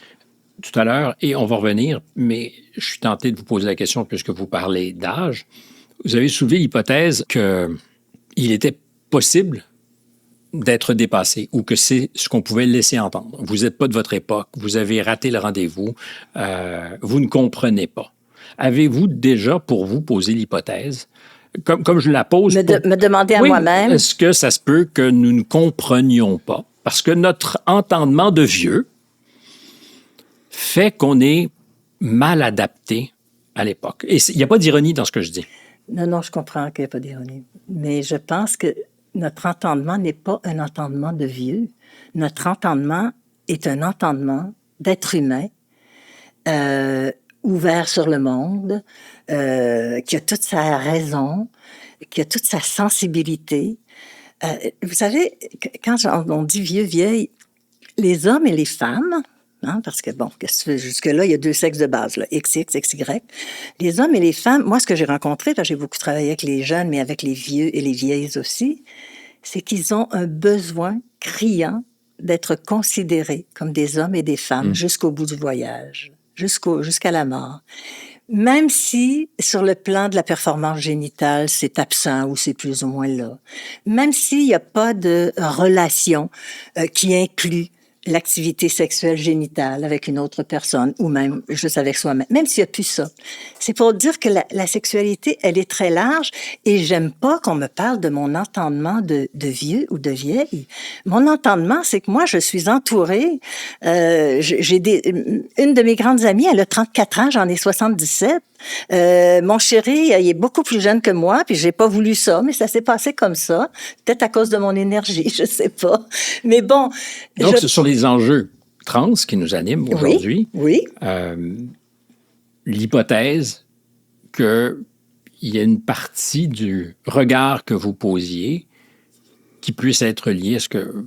tout à l'heure et on va revenir, mais je suis tenté de vous poser la question puisque vous parlez d'âge. Vous avez soulevé l'hypothèse qu'il était possible d'être dépassé ou que c'est ce qu'on pouvait laisser entendre. Vous n'êtes pas de votre époque, vous avez raté le rendez-vous, vous ne comprenez pas. Avez-vous déjà, pour vous, posé l'hypothèse, comme je la pose... Me demander à moi-même... Est-ce que ça se peut que nous ne comprenions pas? Parce que notre entendement de vieux fait qu'on est mal adapté à l'époque. Et il n'y a pas d'ironie dans ce que je dis. Non, je comprends qu'il n'y a pas d'ironie. Mais je pense que notre entendement n'est pas un entendement de vieux. Notre entendement est un entendement d'être humain, ouvert sur le monde, qui a toute sa raison, qui a toute sa sensibilité. Vous savez, quand on dit vieux, vieille, les hommes et les femmes, hein, parce que, bon, jusque-là, il y a 2 sexes de base, là, XX, XY. Les hommes et les femmes, moi, ce que j'ai rencontré, parce que j'ai beaucoup travaillé avec les jeunes, mais avec les vieux et les vieilles aussi, c'est qu'ils ont un besoin criant d'être considérés comme des hommes et des femmes jusqu'au bout du voyage, jusqu'à la mort. Même si, sur le plan de la performance génitale, c'est absent ou c'est plus ou moins là. Même s'il n'y a pas de relation qui inclut l'activité sexuelle génitale avec une autre personne ou même juste avec soi-même, même s'il n'y a plus ça. C'est pour dire que la sexualité, elle est très large et j'aime pas qu'on me parle de mon entendement de vieux ou de vieille. Mon entendement, c'est que moi, je suis entourée. Une de mes grandes amies, elle a 34 ans, j'en ai 77. Mon chéri, il est beaucoup plus jeune que moi, puis j'ai pas voulu ça, mais ça s'est passé comme ça. Peut-être à cause de mon énergie, je sais pas. Mais bon. Donc, ce sont les enjeux trans qui nous animent aujourd'hui. Oui. L'hypothèse qu'il y a une partie du regard que vous posiez qui puisse être liée à ce que,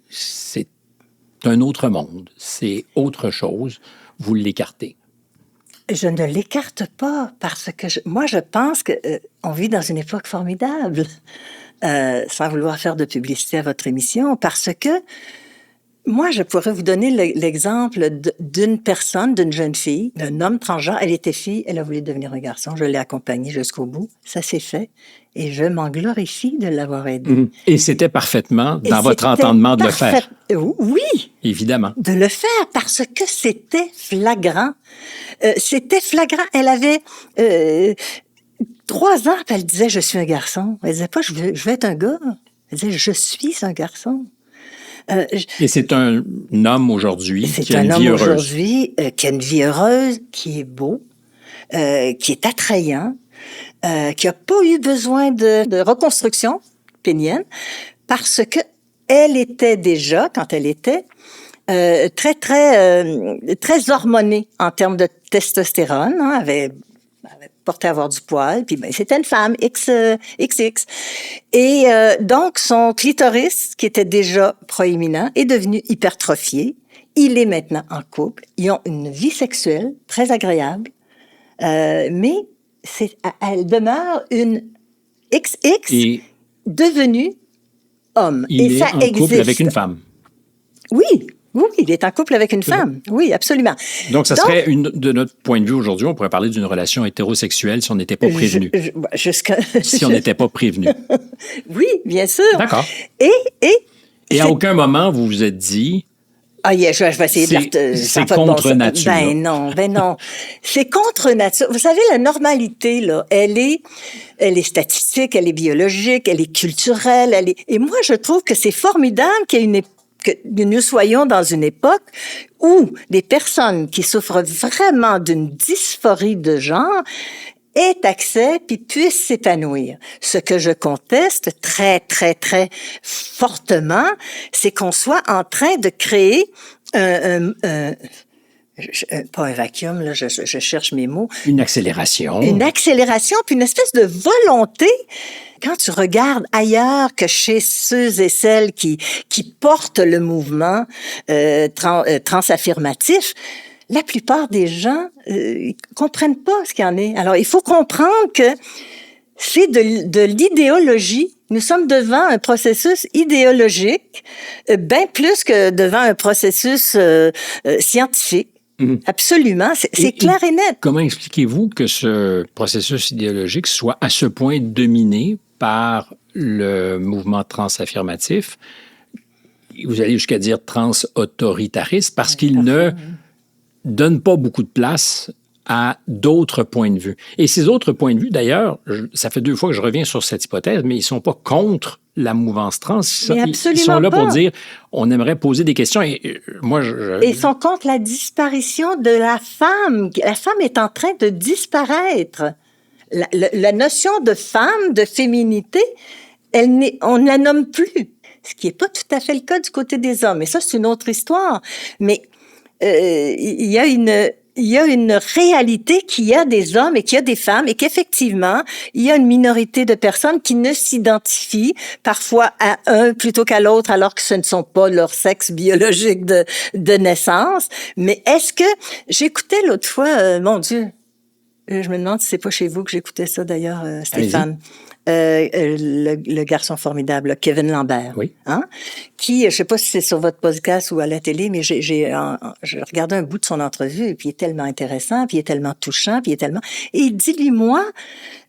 c'est un autre monde, c'est autre chose, vous l'écartez. Je ne l'écarte pas parce que moi, je pense qu'on vit dans une époque formidable, sans vouloir faire de publicité à votre émission, parce que moi, je pourrais vous donner l'exemple d'une personne, d'une jeune fille, d'un homme transgenre. Elle était fille, elle a voulu devenir un garçon. Je l'ai accompagnée jusqu'au bout. Ça s'est fait. Et je m'en glorifie de l'avoir aidée. Et c'était parfaitement dans votre entendement de le faire. Oui. Évidemment. De le faire parce que c'était flagrant. C'était flagrant. Elle avait 3 ans, puis elle disait « Je suis un garçon ». Elle disait pas « Je veux être un gars ». Elle disait « Je suis un garçon ». Et c'est un homme aujourd'hui qui a une vie heureuse. C'est un homme aujourd'hui qui a une vie heureuse, qui est beau, qui est attrayant, qui n'a pas eu besoin de reconstruction pénienne, parce que elle était déjà, quand elle était, très hormonée en termes de testostérone, hein, avait porté à avoir du poil, puis c'était une femme XX. Et donc, son clitoris, qui était déjà proéminent, est devenu hypertrophié. Il est maintenant en couple. Ils ont une vie sexuelle très agréable, mais elle demeure une XX devenue homme. Il est en couple avec une femme. Oui, il est en couple avec une femme. Oui, absolument. Donc, ça serait, de notre point de vue aujourd'hui, on pourrait parler d'une relation hétérosexuelle si on n'était pas prévenu. Si on n'était pas prévenu. Oui, bien sûr. D'accord. Et à aucun moment, vous vous êtes dit... je vais essayer de... C'est contre nature. Ben non. C'est contre nature. Vous savez, la normalité, là, elle est statistique, elle est biologique, elle est culturelle, Et moi, je trouve que c'est formidable qu'il y ait que nous soyons dans une époque où des personnes qui souffrent vraiment d'une dysphorie de genre aient accès puis puissent s'épanouir. Ce que je conteste très, très, très fortement, c'est qu'on soit en train de créer pas un vacuum, là, je cherche mes mots. Une accélération. Une accélération, puis une espèce de volonté. Quand tu regardes ailleurs que chez ceux et celles qui portent le mouvement transaffirmatif, la plupart des gens comprennent pas ce qu'il y en est. Alors, il faut comprendre que c'est de l'idéologie Nous sommes devant un processus idéologique, bien plus que devant un processus scientifique. Absolument, c'est clair et net. Comment expliquez-vous que ce processus idéologique soit à ce point dominé par le mouvement transaffirmatif? Vous allez jusqu'à dire trans-autoritariste, parce qu'il ne donne pas beaucoup de place à d'autres points de vue. Et ces autres points de vue, d'ailleurs, ça fait 2 fois que je reviens sur cette hypothèse, mais ils ne sont pas contre la mouvance trans. Ils sont là pour dire, on aimerait poser des questions. Et moi, ils sont contre la disparition de la femme. La femme est en train de disparaître. La notion de femme, de féminité, on ne la nomme plus. Ce qui n'est pas tout à fait le cas du côté des hommes. Et ça, c'est une autre histoire. Mais il y a une réalité qu'il y a des hommes et qu'il y a des femmes et qu'effectivement, il y a une minorité de personnes qui ne s'identifient parfois à un plutôt qu'à l'autre alors que ce ne sont pas leur sexe biologique de naissance. Mais est-ce que... J'écoutais l'autre fois, mon Dieu, je me demande si c'est pas chez vous que j'écoutais ça d'ailleurs, Stéphane. Le garçon formidable, Kevin Lambert, oui. Qui, je sais pas si c'est sur votre podcast ou à la télé, mais j'ai regardé un bout de son entrevue et puis il est tellement intéressant, puis il est tellement touchant, puis il est tellement... Et il dit, lui, moi,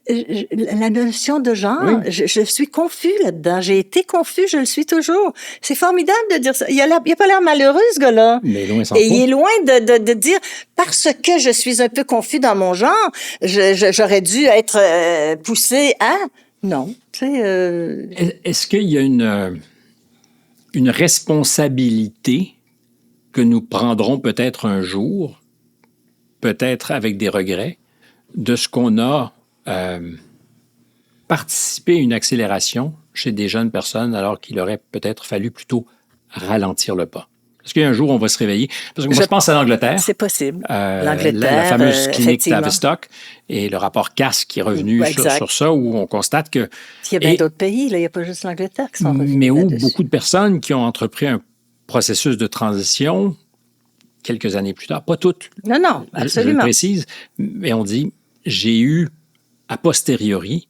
la notion de genre, je suis confus là-dedans. J'ai été confus, je le suis toujours. C'est formidable de dire ça. Il a pas l'air malheureux, ce gars-là. Mais loin s'en Et il est loin de dire, parce que je suis un peu confus dans mon genre, j'aurais dû être poussé à... Non, tu sais... Est-ce qu'il y a une responsabilité que nous prendrons peut-être un jour, peut-être avec des regrets, de ce qu'on a participé à une accélération chez des jeunes personnes alors qu'il aurait peut-être fallu plutôt ralentir le pas? Est-ce qu'un jour, on va se réveiller? Parce que moi, je pense à l'Angleterre. C'est possible. L'Angleterre, la fameuse clinique Tavistock et le rapport Cass qui est revenu sur ça, où on constate que... Il y a bien d'autres pays, là. Il n'y a pas juste l'Angleterre qui sont revenus mais où là-dessus. beaucoup de personnes qui ont entrepris un processus de transition quelques années plus tard, pas toutes. Non, absolument. Je le précise, mais on dit, j'ai eu, a posteriori,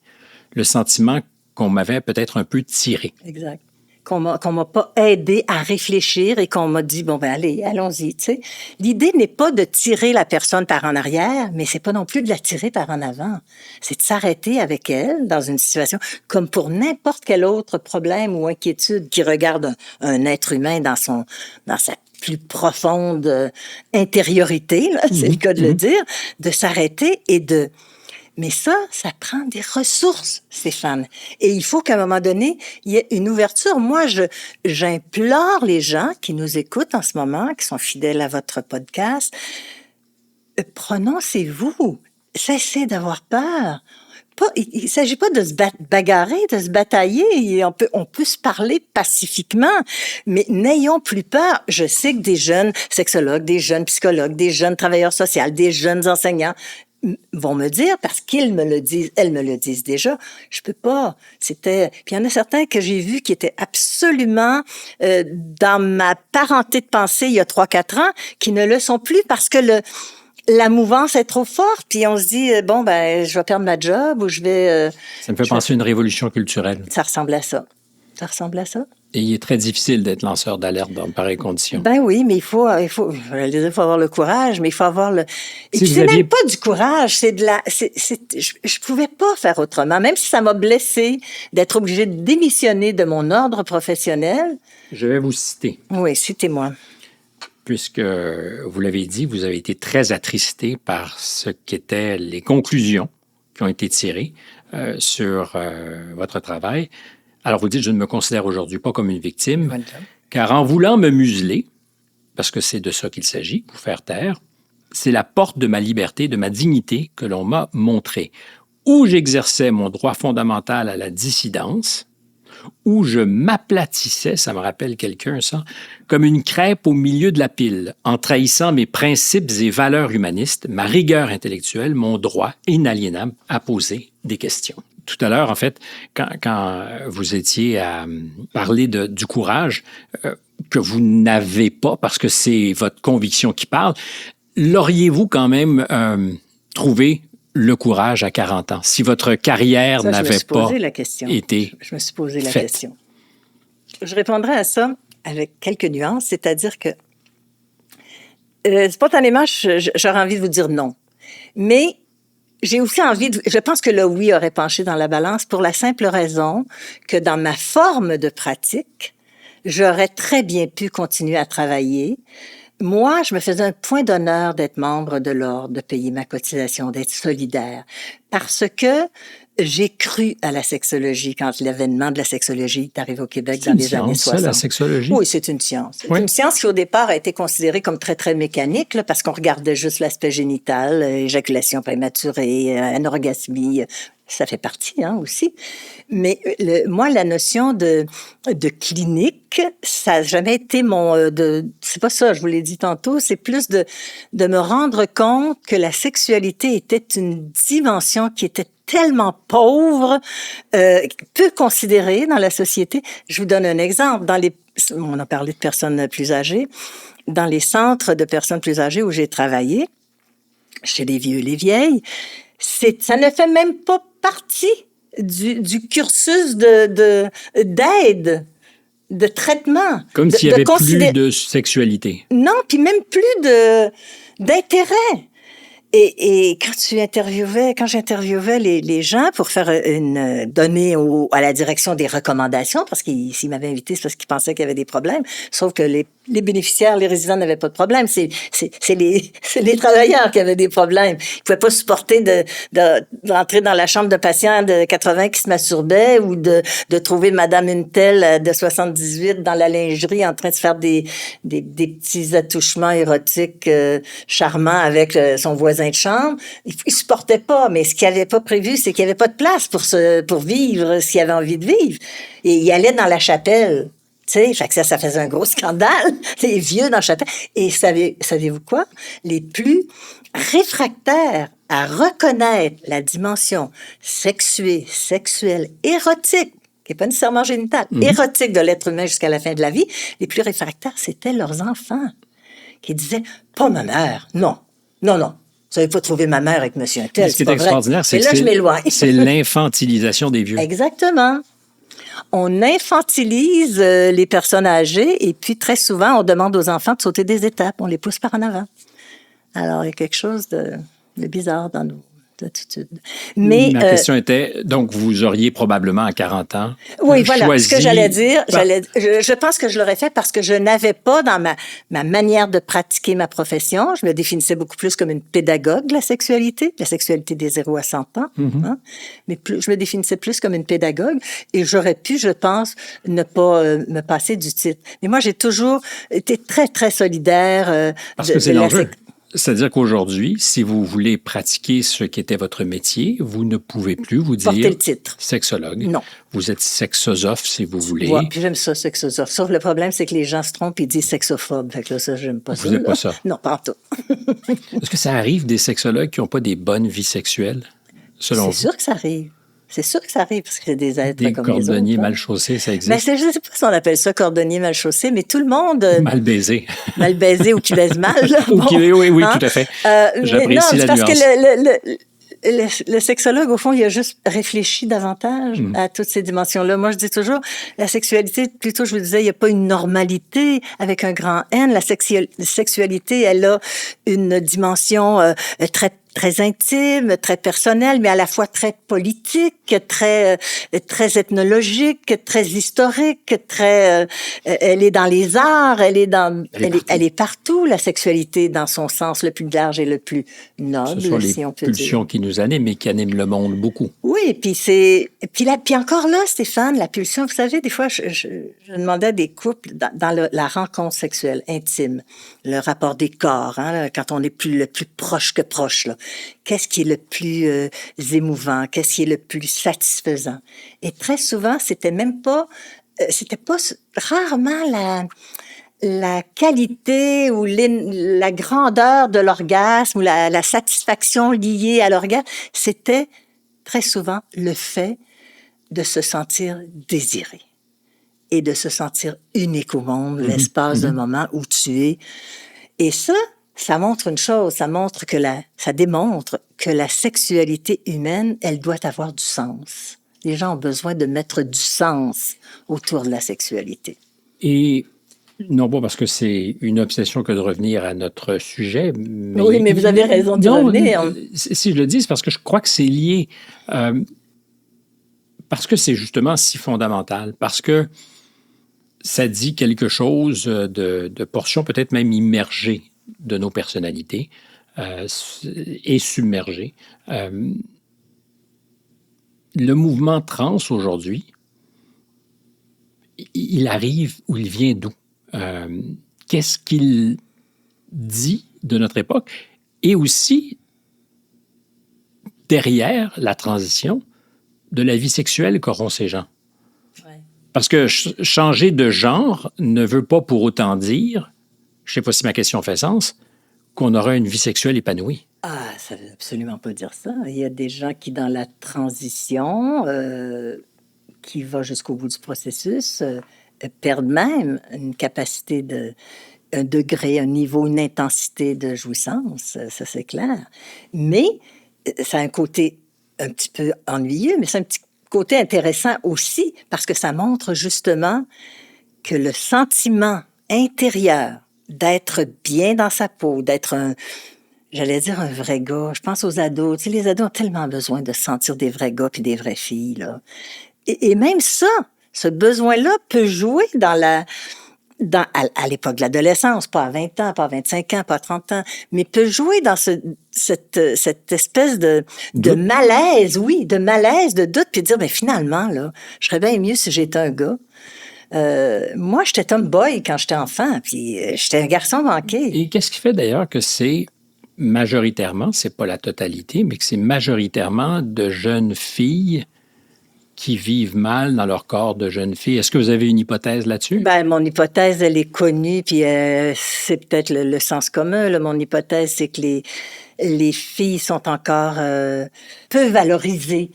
le sentiment qu'on m'avait peut-être un peu tiré. Exact. Qu'on m'a pas aidé à réfléchir et qu'on m'a dit, bon, ben, allez, allons-y, tu sais. L'idée n'est pas de tirer la personne par en arrière, mais c'est pas non plus de la tirer par en avant. C'est de s'arrêter avec elle dans une situation, comme pour n'importe quel autre problème ou inquiétude qui regarde un être humain dans sa plus profonde intériorité, là, c'est le cas de le dire, de s'arrêter et de... Mais ça prend des ressources, Stéphane. Et il faut qu'à un moment donné, il y ait une ouverture. Moi, j'implore les gens qui nous écoutent en ce moment, qui sont fidèles à votre podcast, prononcez-vous. Cessez d'avoir peur. Il ne s'agit pas de se bagarrer, de se batailler. On peut se parler pacifiquement, mais n'ayons plus peur. Je sais que des jeunes sexologues, des jeunes psychologues, des jeunes travailleurs sociaux, des jeunes enseignants vont me dire, parce qu'ils me le disent, elles me le disent déjà, je peux pas. Puis il y en a certains que j'ai vus qui étaient absolument dans ma parenté de pensée il y a 3-4 ans, qui ne le sont plus parce que la mouvance est trop forte, puis on se dit, bon, ben, je vais perdre ma job ou je vais... ça me fait penser à une révolution culturelle. Ça ressemble à ça. Ça ressemble à ça. Et il est très difficile d'être lanceur d'alerte dans de pareelles conditions. Ben oui, mais il faut avoir le courage, mais il faut avoir le... Et puis c'est même pas du courage, c'est de la... Je pouvais pas faire autrement, même si ça m'a blessée d'être obligée de démissionner de mon ordre professionnel. Je vais vous citer. Oui, citez-moi. Puisque, vous l'avez dit, vous avez été très attristé par ce qu'étaient les conclusions qui ont été tirées sur votre travail. Alors, vous dites, je ne me considère aujourd'hui pas comme une victime, voilà. Car en voulant me museler, parce que c'est de ça qu'il s'agit, vous faire taire, c'est la porte de ma liberté, de ma dignité que l'on m'a montrée. Où j'exerçais mon droit fondamental à la dissidence, où je m'aplatissais, ça me rappelle quelqu'un ça, comme une crêpe au milieu de la pile, en trahissant mes principes et valeurs humanistes, ma rigueur intellectuelle, mon droit inaliénable à poser des questions. Tout à l'heure, en fait, quand vous étiez à parler du courage que vous n'avez pas, parce que c'est votre conviction qui parle, l'auriez-vous quand même trouvé le courage à 40 ans, si votre carrière n'avait pas été Je me suis posé la question. Je répondrai à ça avec quelques nuances, c'est-à-dire que spontanément, j'aurais envie de vous dire non. Mais j'ai aussi envie de... Je pense que le oui aurait penché dans la balance pour la simple raison que dans ma forme de pratique, j'aurais très bien pu continuer à travailler. Moi, je me faisais un point d'honneur d'être membre de l'Ordre, de payer ma cotisation, d'être solidaire. Parce que j'ai cru à la sexologie quand l'avènement de la sexologie est arrivé au Québec dans les années 60. C'est la sexologie? Oui, c'est une science. C'est une science qui, au départ, a été considérée comme très, très mécanique, là, parce qu'on regardait juste l'aspect génital, éjaculation prématurée, anorgasmie. Ça fait partie, aussi. Mais moi, la notion de clinique, ça n'a jamais été c'est pas ça, je vous l'ai dit tantôt, c'est plus de me rendre compte que la sexualité était une dimension qui était tellement pauvre, peu considérée dans la société. Je vous donne un exemple. On a parlé de personnes plus âgées. Dans les centres de personnes plus âgées où j'ai travaillé, chez les vieux et les vieilles, ça ne fait même pas partie du cursus d'aide, de traitement. Comme s'il n'y avait plus de sexualité. Non, puis même plus d'intérêt. Et quand j'interviewais les gens pour faire donner à la direction des recommandations, parce qu'ils s'ils m'avaient invité, c'est parce qu'ils pensaient qu'il y avait des problèmes. Sauf que les bénéficiaires, les résidents n'avaient pas de problème. C'est les travailleurs qui avaient des problèmes. Ils pouvaient pas supporter d'entrer dans la chambre de patient de 80 qui se masturbait ou de trouver Madame une telle de 78 dans la lingerie en train de se faire des petits attouchements érotiques charmants avec son voisin de chambre. Ils supportaient pas, mais ce qu'il avait pas prévu, c'est qu'il y avait pas de place pour vivre ce qu'il avait envie de vivre. Et il allait dans la chapelle. Tu sais, fait que ça faisait un gros scandale. Les vieux dans la chapelle. Et savez-vous quoi? Les plus réfractaires à reconnaître la dimension sexuelle, érotique, qui n'est pas nécessairement génitale, érotique de l'être humain jusqu'à la fin de la vie, les plus réfractaires, c'était leurs enfants qui disaient « Pas ma mère, non. Vous n'avez pas trouvé ma mère avec monsieur Untel. » Ce qui est extraordinaire, c'est que je m'éloigne. C'est l'infantilisation des vieux. Exactement. On infantilise les personnes âgées et puis très souvent, on demande aux enfants de sauter des étapes. On les pousse par en avant. Alors, il y a quelque chose de bizarre dans nos attitudes. Mais, ma question était, donc, vous auriez probablement à 40 ans oui, voilà, ce que j'allais dire. Je pense que je l'aurais fait parce que je n'avais pas dans ma manière de pratiquer ma profession, je me définissais beaucoup plus comme une pédagogue de la sexualité des 0 à 100 ans. Mais je me définissais plus comme une pédagogue et j'aurais pu, je pense, ne pas me passer du titre. Mais moi, j'ai toujours été très, très solidaire parce que c'est l'enjeu. C'est-à-dire qu'aujourd'hui, si vous voulez pratiquer ce qui était votre métier, vous ne pouvez plus vous dire... Porter le titre. Sexologue. Non. Vous êtes sexosophe, si vous voulez. Oui, puis j'aime ça, sexosophe. Sauf le problème, c'est que les gens se trompent et disent sexophobe. Fait que là, ça, j'aime pas ça. Vous n'aimez pas ça? Non, pas en tout. Est-ce que ça arrive des sexologues qui n'ont pas des bonnes vies sexuelles, selon vous? C'est sûr que ça arrive. C'est sûr que ça arrive, parce que c'est des êtres comme les autres. Des cordonniers mal chaussés, ça existe? Mais je ne sais pas si on appelle ça cordonnier mal chaussé, mais tout le monde... mal baisé. Mal baisé ou qui baise mal. Oui, tout à fait. J'apprécie la nuance. Parce que le sexologue, au fond, il a juste réfléchi davantage à toutes ces dimensions-là. Moi, je dis toujours, la sexualité, plutôt, je vous disais, il n'y a pas une normalité avec un grand N. La sexualité, elle a une dimension très intime, très personnelle, mais à la fois très politique, très ethnologique, très historique, elle est dans les arts, elle est partout, la sexualité, dans son sens le plus large et le plus noble, si on peut dire. Ce sont les pulsions qui nous animent, mais qui animent le monde beaucoup. Oui, puis encore là, Stéphane, la pulsion, vous savez, des fois, je demandais à des couples dans la rencontre sexuelle intime, le rapport des corps, quand on est le plus proche que proche, là. Qu'est-ce qui est le plus émouvant? Qu'est-ce qui est le plus satisfaisant? Et très souvent, c'était pas rarement la qualité ou la grandeur de l'orgasme ou la satisfaction liée à l'orgasme. C'était très souvent le fait de se sentir désiré et de se sentir unique au monde, l'espace d'un moment où tu es. Et ça, ça montre une chose, ça démontre que la sexualité humaine, elle doit avoir du sens. Les gens ont besoin de mettre du sens autour de la sexualité. Et non pas parce que c'est une obsession que de revenir à notre sujet. Mais oui, mais vous avez raison de revenir. Si je le dis, c'est parce que je crois que c'est lié. Parce que c'est justement si fondamental. Parce que ça dit quelque chose de portions peut-être même immergées de nos personnalités et submergées. Le mouvement trans aujourd'hui, il arrive ou il vient d'où? Qu'est-ce qu'il dit de notre époque? Et aussi, derrière la transition, de la vie sexuelle qu'auront ces gens. Ouais. Parce que changer de genre ne veut pas pour autant dire, je ne sais pas si ma question fait sens, qu'on aura une vie sexuelle épanouie. Ah, ça ne veut absolument pas dire ça. Il y a des gens qui, dans la transition, qui va jusqu'au bout du processus, perdent même une capacité un degré, un niveau, une intensité de jouissance, ça c'est clair. Mais ça a un côté un petit peu ennuyeux, mais c'est un petit côté intéressant aussi, parce que ça montre justement que le sentiment intérieur d'être bien dans sa peau, d'être j'allais dire un vrai gars. Je pense aux ados. Tu sais, les ados ont tellement besoin de sentir des vrais gars puis des vraies filles, là. Et même ça, ce besoin-là peut jouer à l'époque de l'adolescence, pas à 20 ans, pas à 25 ans, pas à 30 ans, mais peut jouer dans cette espèce de malaise, oui, de malaise, de doute, puis de dire, ben finalement, là, je serais bien mieux si j'étais un gars. Moi, j'étais tomboy quand j'étais enfant, puis j'étais un garçon manqué. Et qu'est-ce qui fait d'ailleurs que c'est majoritairement, c'est pas la totalité, mais que c'est majoritairement de jeunes filles qui vivent mal dans leur corps de jeunes filles? Est-ce que vous avez une hypothèse là-dessus? Ben, mon hypothèse, elle est connue, puis c'est peut-être le sens commun. Là. Mon hypothèse, c'est que les filles sont encore peu valorisées.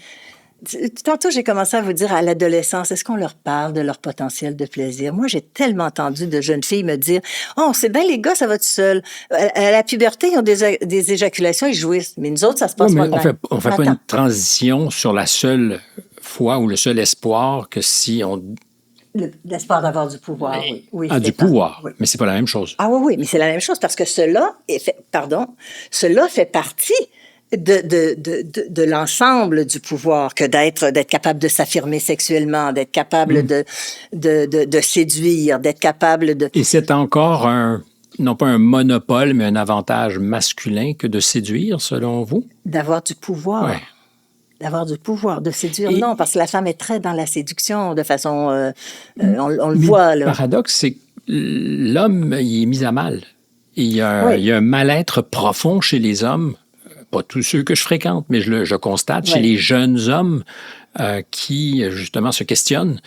Tantôt, j'ai commencé à vous dire, à l'adolescence, est-ce qu'on leur parle de leur potentiel de plaisir? Moi, j'ai tellement entendu de jeunes filles me dire, « Oh, c'est bien, les gars, ça va tout seul. À la puberté, ils ont des éjaculations, ils jouissent. Mais nous autres, ça se passe pas de même. » On fait pas une transition sur la seule foi ou le seul espoir que si on... L'espoir d'avoir du pouvoir, oui. Du pouvoir, oui. Mais c'est pas la même chose. Ah oui, mais c'est la même chose, parce que cela fait partie de l'ensemble du pouvoir, que d'être capable de s'affirmer sexuellement, d'être capable de séduire, d'être capable de... Et c'est encore non pas un monopole, mais un avantage masculin que de séduire, selon vous? D'avoir du pouvoir. Ouais. D'avoir du pouvoir, de séduire, non, parce que la femme est très dans la séduction, de façon... on le voit, là. Le paradoxe, c'est que l'homme, il est mis à mal. Il y a un mal-être profond chez les hommes, pas tous ceux que je fréquente, mais je constate chez les jeunes hommes qui, justement, se questionnent,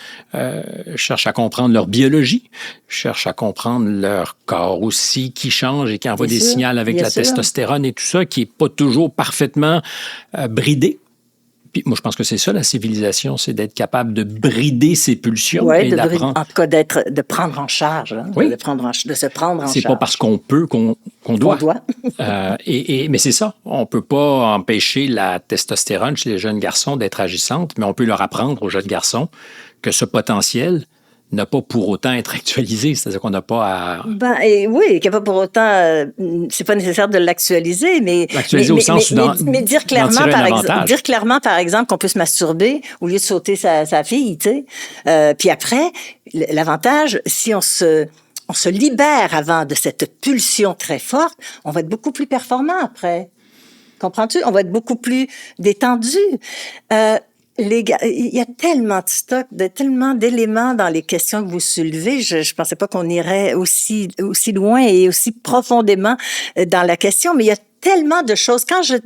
cherchent à comprendre leur biologie, cherchent à comprendre leur corps aussi, qui change et qui envoie des signaux avec la testostérone et tout ça, qui n'est pas toujours parfaitement bridé. Puis moi, je pense que c'est ça, la civilisation, c'est d'être capable de brider ses pulsions et d'apprendre... En tout cas, de prendre en charge, hein, de se prendre en charge. C'est pas parce qu'on peut qu'on doit. Mais c'est ça. On peut pas empêcher la testostérone chez les jeunes garçons d'être agissante, mais on peut leur apprendre aux jeunes garçons que ce potentiel n'a pas pour autant être actualisé. C'est-à-dire qu'on n'a pas à... Oui, qu'il n'y a pas pour autant... c'est pas nécessaire de l'actualiser, mais... L'actualiser au sens où mais dire clairement, par exemple, qu'on peut se masturber au lieu de sauter sa fille, tu sais. Puis après, l'avantage, si on se libère avant de cette pulsion très forte, on va être beaucoup plus performant après. Comprends-tu? On va être beaucoup plus détendu. Les gars, il y a tellement de stock, tellement d'éléments dans les questions que vous soulevez. Je pensais pas qu'on irait aussi loin et aussi profondément dans la question, mais il y a tellement de choses. Quand je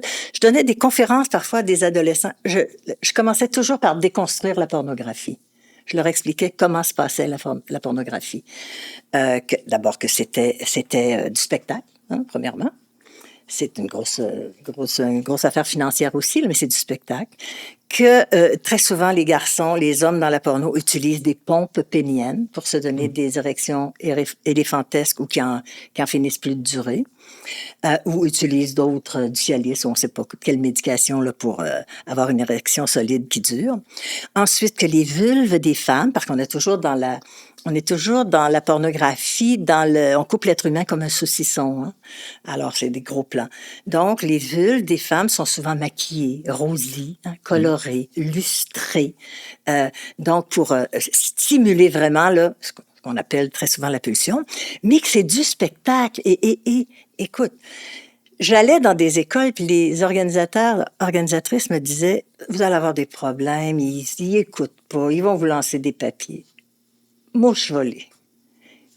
donnais des conférences parfois à des adolescents, je commençais toujours par déconstruire la pornographie. Je leur expliquais comment se passait la pornographie. D'abord que c'était du spectacle, hein, premièrement. C'est une grosse affaire financière aussi, mais c'est du spectacle. Que très souvent, les hommes dans la porno utilisent des pompes péniennes pour se donner des érections éléphantesques ou qui en finissent plus de durer. ou utilisent d'autres du Cialis, on ne sait pas quelle médication là, pour avoir une érection solide qui dure. Ensuite, que les vulves des femmes, parce qu'on est toujours dans la pornographie, on coupe l'être humain comme un saucisson. Hein? Alors, c'est des gros plans. Donc, les vulves des femmes sont souvent maquillées, rosies, hein, colorées, lustrées. Donc, pour stimuler vraiment là, ce qu'on appelle très souvent la pulsion, mais que c'est du spectacle. Et écoute, j'allais dans des écoles, puis les organisatrices me disaient, vous allez avoir des problèmes, ils écoutent pas, ils vont vous lancer des papiers. Mouche volée.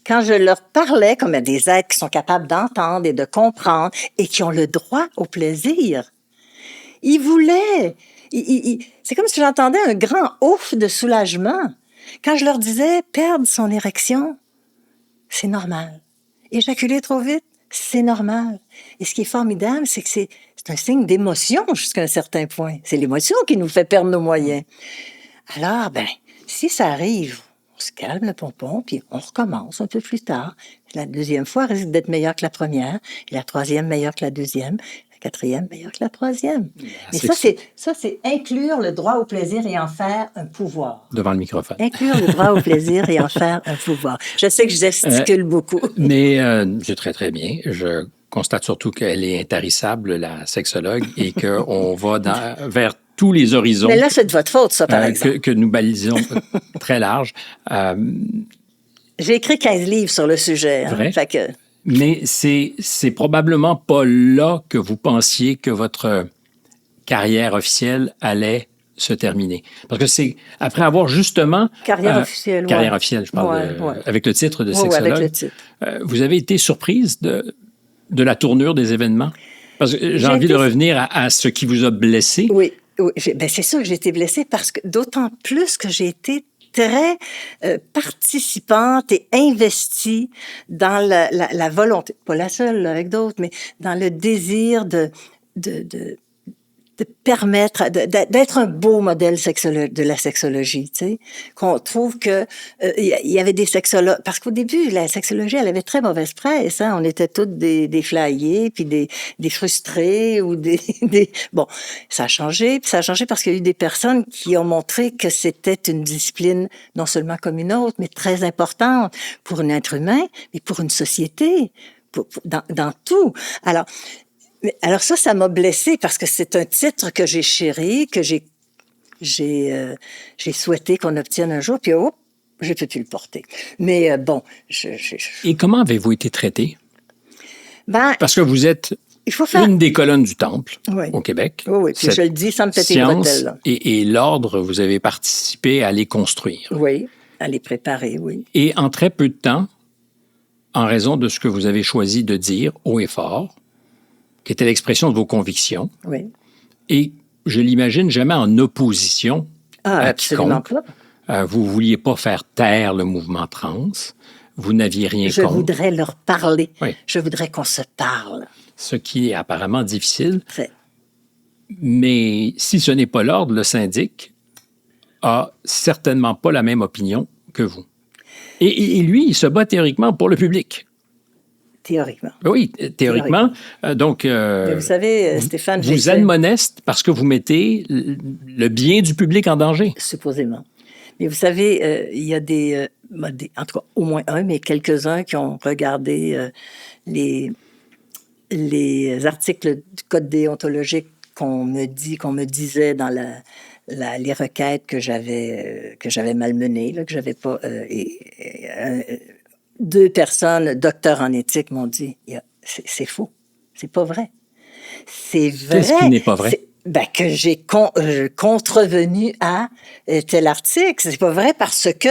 Quand je leur parlais comme à des êtres qui sont capables d'entendre et de comprendre et qui ont le droit au plaisir, ils voulaient. C'est comme si j'entendais un grand ouf de soulagement. Quand je leur disais perdre son érection, c'est normal. Éjaculer trop vite, c'est normal. Et ce qui est formidable, c'est que c'est un signe d'émotion jusqu'à un certain point. C'est l'émotion qui nous fait perdre nos moyens. Alors, si ça arrive, on se calme le pompon, puis on recommence un peu plus tard. La deuxième fois risque d'être meilleure que la première, et la troisième meilleure que la deuxième, la quatrième meilleure que la troisième. Mais ça, c'est inclure le droit au plaisir et en faire un pouvoir. Devant le microphone. Inclure le droit au plaisir et en faire un pouvoir. Je sais que je gesticule beaucoup. Mais c'est très, très bien. Je constate surtout qu'elle est intarissable, la sexologue, et qu'on va vers tous les horizons. Mais là, c'est de votre faute, ça, par exemple. Que nous balisons très large. J'ai écrit 15 livres sur le sujet. Hein, vrai? Fait que... Mais c'est probablement pas là que vous pensiez que votre carrière officielle allait se terminer. Parce que c'est après avoir justement... Carrière officielle, Carrière officielle, je parle avec le titre de sexologue. Oui, avec le titre. Vous avez été surprise de la tournure des événements? Parce que j'ai envie de revenir à ce qui vous a blessé. Oui. C'est sûr que j'ai été blessée parce que d'autant plus que j'ai été très participante et investie dans la volonté, pas la seule avec d'autres, mais dans le désir de permettre, d'être un beau modèle de la sexologie, tu sais, qu'on trouve que il y avait des sexologues, parce qu'au début, la sexologie, elle avait très mauvaise presse, hein, on était toutes des flyés, puis des frustrés, ou bon, ça a changé parce qu'il y a eu des personnes qui ont montré que c'était une discipline non seulement comme une autre, mais très importante pour un être humain, mais pour une société, dans tout. Alors ça m'a blessée parce que c'est un titre que j'ai chéri, que j'ai souhaité qu'on obtienne un jour, puis j'ai pu le porter. Mais bon, Et comment avez-vous été traitée? Parce que vous êtes une des colonnes du Temple au Québec. Oui, puis je le dis sans me péter les bretelles. Et l'ordre, vous avez participé à les construire. Oui, à les préparer, oui. Et en très peu de temps, en raison de ce que vous avez choisi de dire haut et fort, qui était l'expression de vos convictions. Oui. Et je l'imagine jamais en opposition à absolument quiconque. Pas. Vous ne vouliez pas faire taire le mouvement trans. Vous n'aviez rien contre. Je voudrais leur parler. Oui. Je voudrais qu'on se parle. Ce qui est apparemment difficile. Très. Mais si ce n'est pas l'ordre, le syndic a certainement pas la même opinion que vous. Et lui, il se bat théoriquement pour le public. Théoriquement. Oui, théoriquement. Donc, mais vous savez, Stéphane... Vous admoneste parce que vous mettez le bien du public en danger. Supposément. Mais vous savez, il y a en tout cas, au moins un, mais quelques-uns qui ont regardé les articles du Code déontologique qu'on me disait dans les requêtes que j'avais malmenées, là, que j'avais pas... deux personnes, docteurs en éthique, m'ont dit, c'est faux, c'est pas vrai. C'est vrai. Qu'est-ce qui n'est pas vrai? Que j'ai contrevenu à tel article. C'est pas vrai parce que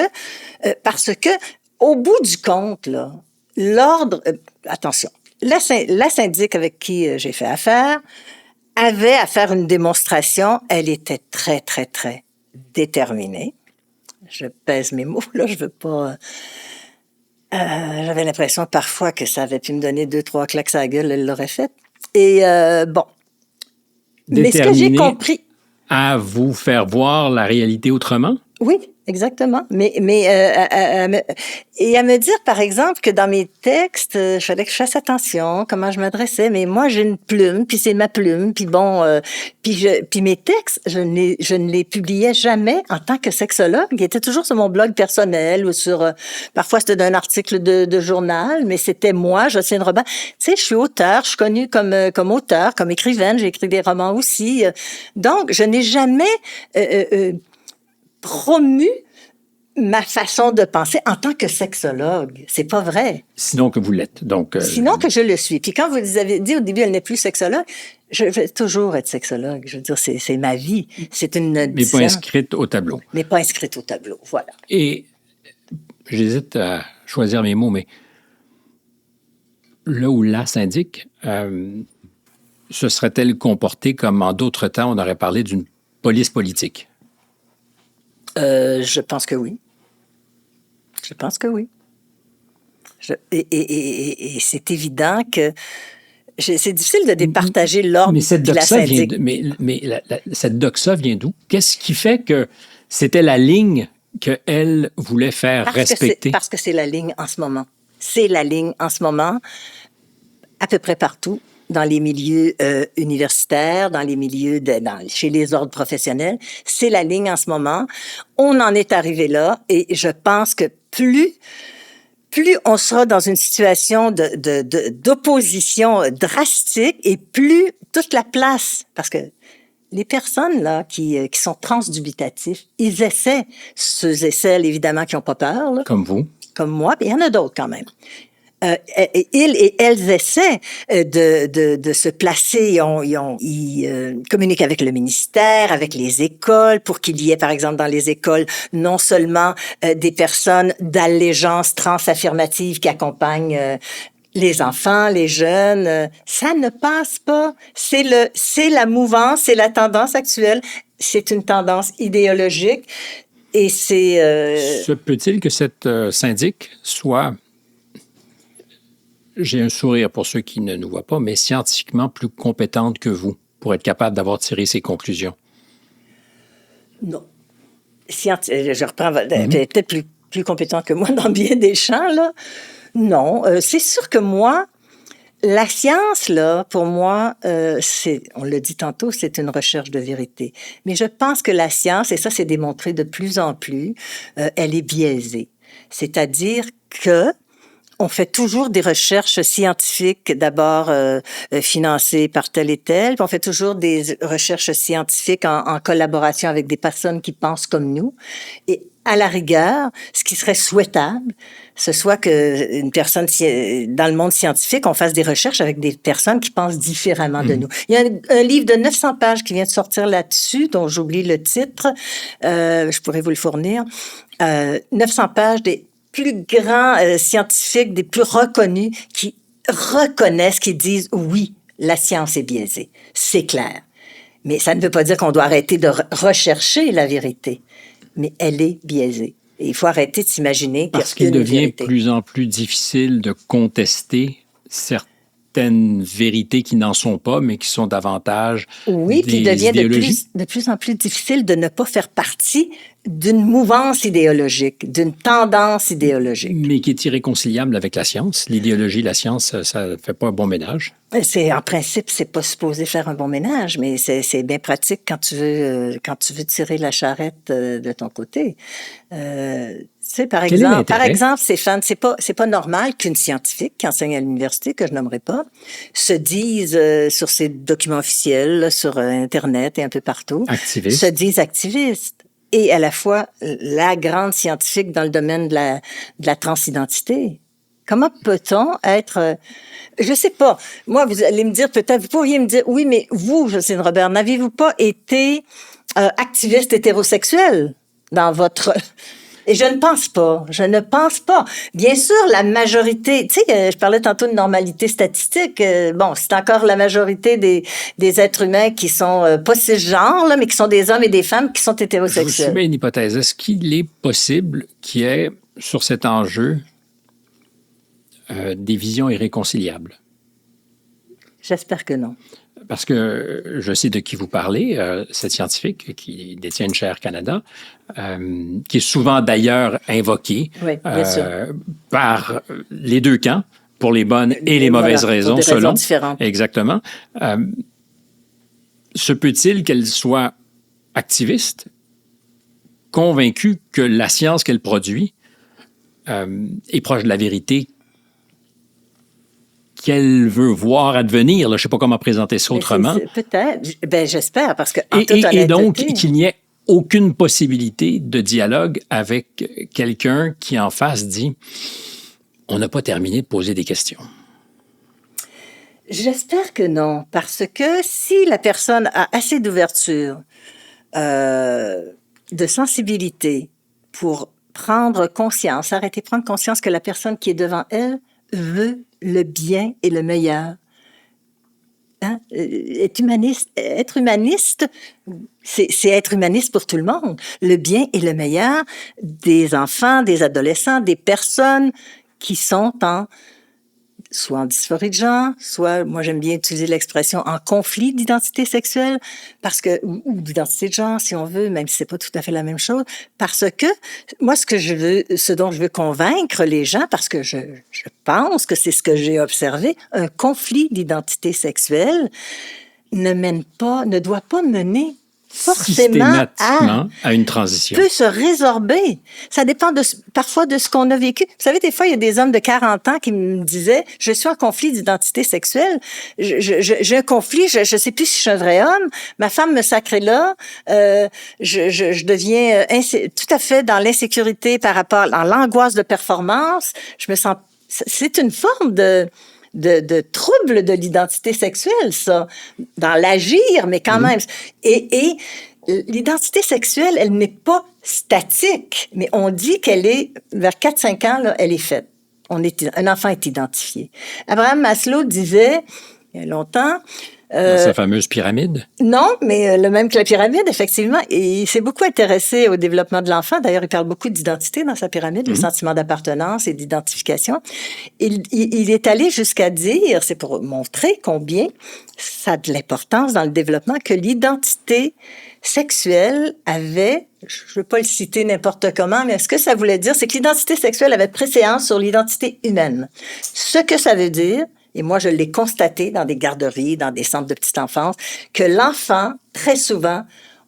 au bout du compte, là, l'ordre... attention, la syndic avec qui j'ai fait affaire avait à faire une démonstration. Elle était très, très, très déterminée. Je pèse mes mots, là, je veux pas... j'avais l'impression parfois que ça avait pu me donner 2-3 claques à la gueule, elle l'aurait fait. Et bon. Mais ce que j'ai compris... à vous faire voir la réalité autrement? Oui, Exactement. Et à me dire, par exemple, que dans mes textes, il fallait que je fasse attention comment je m'adressais. Mais moi, j'ai une plume, puis c'est ma plume, puis bon, puis mes textes, je ne les publiais jamais en tant que sexologue. Ils étaient toujours sur mon blog personnel ou sur, parfois c'était d'un article de journal, mais c'était moi, Jocelyne Robin. Tu sais, je suis auteur, je suis connue comme auteur, comme écrivaine, j'ai écrit des romans aussi. Donc, je n'ai jamais promu ma façon de penser en tant que sexologue. C'est pas vrai. Sinon que vous l'êtes. Donc, Sinon que je le suis. Puis quand vous avez dit au début, elle n'est plus sexologue, je vais toujours être sexologue. Je veux dire, c'est ma vie. C'est une... Mais pas inscrite au tableau. Mais pas inscrite au tableau, voilà. Et j'hésite à choisir mes mots, mais là où la syndic, se serait-elle comportée comme en d'autres temps, on aurait parlé d'une police politique? Je pense que oui. Je pense que oui. Et c'est évident que c'est difficile de départager l'ordre de la syndic. Cette doxa vient d'où? Qu'est-ce qui fait que c'était la ligne qu'elle voulait faire respecter? Parce que c'est la ligne en ce moment. C'est la ligne en ce moment, à peu près partout, dans les milieux universitaires, dans les milieux chez les ordres professionnels. C'est la ligne en ce moment. On en est arrivé là et je pense que plus on sera dans une situation d'opposition drastique et plus toute la place, parce que les personnes là qui sont transdubitatifs, ils essaient, ceux et celles évidemment qui n'ont pas peur, là, comme vous, comme moi, puis il y en a d'autres quand même. Ils et elles essaient de se placer. Ils communiquent avec le ministère, avec les écoles, pour qu'il y ait, par exemple, dans les écoles, non seulement des personnes d'allégeance transaffirmative qui accompagnent les enfants, les jeunes. Ça ne passe pas. C'est la mouvance, c'est la tendance actuelle. C'est une tendance idéologique. Et c'est... Se peut-il que cette syndic soit... J'ai un sourire pour ceux qui ne nous voient pas, mais scientifiquement plus compétente que vous pour être capable d'avoir tiré ces conclusions? Non. Je reprends, peut-être plus compétente que moi dans bien des champs, là. Non. C'est sûr que moi, la science, là, pour moi, on l'a dit tantôt, c'est une recherche de vérité. Mais je pense que la science, et ça c'est démontré de plus en plus, elle est biaisée. C'est-à-dire que on fait toujours des recherches scientifiques, d'abord financées par tel et tel, puis on fait toujours des recherches scientifiques en collaboration avec des personnes qui pensent comme nous. Et à la rigueur, ce qui serait souhaitable, ce soit qu'une personne dans le monde scientifique, on fasse des recherches avec des personnes qui pensent différemment de nous. Il y a un livre de 900 pages qui vient de sortir là-dessus, dont j'oublie le titre, je pourrais vous le fournir. 900 pages des plus grands scientifiques, des plus reconnus, qui reconnaissent, qui disent oui, la science est biaisée. C'est clair. Mais ça ne veut pas dire qu'on doit arrêter de rechercher la vérité. Mais elle est biaisée. Et il faut arrêter de s'imaginer parce qu'il devient de plus en plus difficile de contester certaines vérités qui n'en sont pas, mais qui sont davantage oui, puis il devient de plus en plus difficile de ne pas faire partie d'une mouvance idéologique, d'une tendance idéologique. Mais qui est irréconciliable avec la science. L'idéologie, la science, ça ne fait pas un bon ménage. En principe, c'est pas supposé faire un bon ménage, mais c'est bien pratique quand tu veux tirer la charrette de ton côté. Tu sais, par exemple, Stéphane, c'est pas normal qu'une scientifique qui enseigne à l'université, que je nommerai pas, se dise sur ses documents officiels, sur Internet et un peu partout, se dise activiste. Et à la fois la grande scientifique dans le domaine de la transidentité. Comment peut-on être... je sais pas. Moi, vous allez me dire peut-être, vous pourriez me dire, oui, mais vous, Jocelyne Robert, n'avez-vous pas été activiste hétérosexuel dans votre... Et je ne pense pas. Bien sûr, la majorité, tu sais, je parlais tantôt de normalité statistique. Bon, c'est encore la majorité des êtres humains qui sont pas cisgenres, là, mais qui sont des hommes et des femmes qui sont hétérosexuels. Je vous soumets une hypothèse. Est-ce qu'il est possible qu'il y ait, sur cet enjeu, des visions irréconciliables? J'espère que non. parce que je sais de qui vous parlez, cette scientifique qui détient une chaire Canada, qui est souvent d'ailleurs invoquée par les deux camps, pour les bonnes et les mauvaises raisons, pour des raisons différentes. Exactement. Se peut-il qu'elle soit activiste, convaincue que la science qu'elle produit est proche de la vérité qu'elle veut voir advenir? Je ne sais pas comment présenter ça autrement. Peut-être. Ben, j'espère, parce que... Et donc, qu'il n'y ait aucune possibilité de dialogue avec quelqu'un qui, en face, dit « On n'a pas terminé de poser des questions ». J'espère que non, parce que si la personne a assez d'ouverture, de sensibilité pour prendre conscience, prendre conscience que la personne qui est devant elle veut le bien et le meilleur. Hein? Être humaniste, c'est être humaniste pour tout le monde. Le bien et le meilleur des enfants, des adolescents, des personnes qui sont soit en dysphorie de genre, soit, moi j'aime bien utiliser l'expression en conflit d'identité sexuelle, parce que, ou d'identité de genre, si on veut, même si c'est pas tout à fait la même chose, parce que, moi, ce dont je veux convaincre les gens, parce que je pense que c'est ce que j'ai observé, un conflit d'identité sexuelle ne doit pas mener forcément à une transition. Peut se résorber. Ça dépend parfois de ce qu'on a vécu. Vous savez, des fois, il y a des hommes de 40 ans qui me disaient « Je suis en conflit d'identité sexuelle. J'ai un conflit, je sais plus si je suis un vrai homme. Ma femme me sacrait là. Je deviens tout à fait dans l'insécurité par rapport à l'angoisse de performance. Je me sens... » C'est une forme de trouble de l'identité sexuelle, ça, dans l'agir, mais quand même. Et l'identité sexuelle, elle n'est pas statique, mais on dit qu'elle est, vers 4-5 ans, là, elle est faite. Un enfant est identifié. Abraham Maslow disait, il y a longtemps... Dans sa fameuse pyramide? Non, mais le même que la pyramide, effectivement. Et il s'est beaucoup intéressé au développement de l'enfant. D'ailleurs, il parle beaucoup d'identité dans sa pyramide, le sentiment d'appartenance et d'identification. Il est allé jusqu'à dire, c'est pour montrer combien ça a de l'importance dans le développement, que l'identité sexuelle avait, je ne veux pas le citer n'importe comment, mais ce que ça voulait dire, c'est que l'identité sexuelle avait préséance sur l'identité humaine. Ce que ça veut dire, et moi, je l'ai constaté dans des garderies, dans des centres de petite enfance, que l'enfant, très souvent,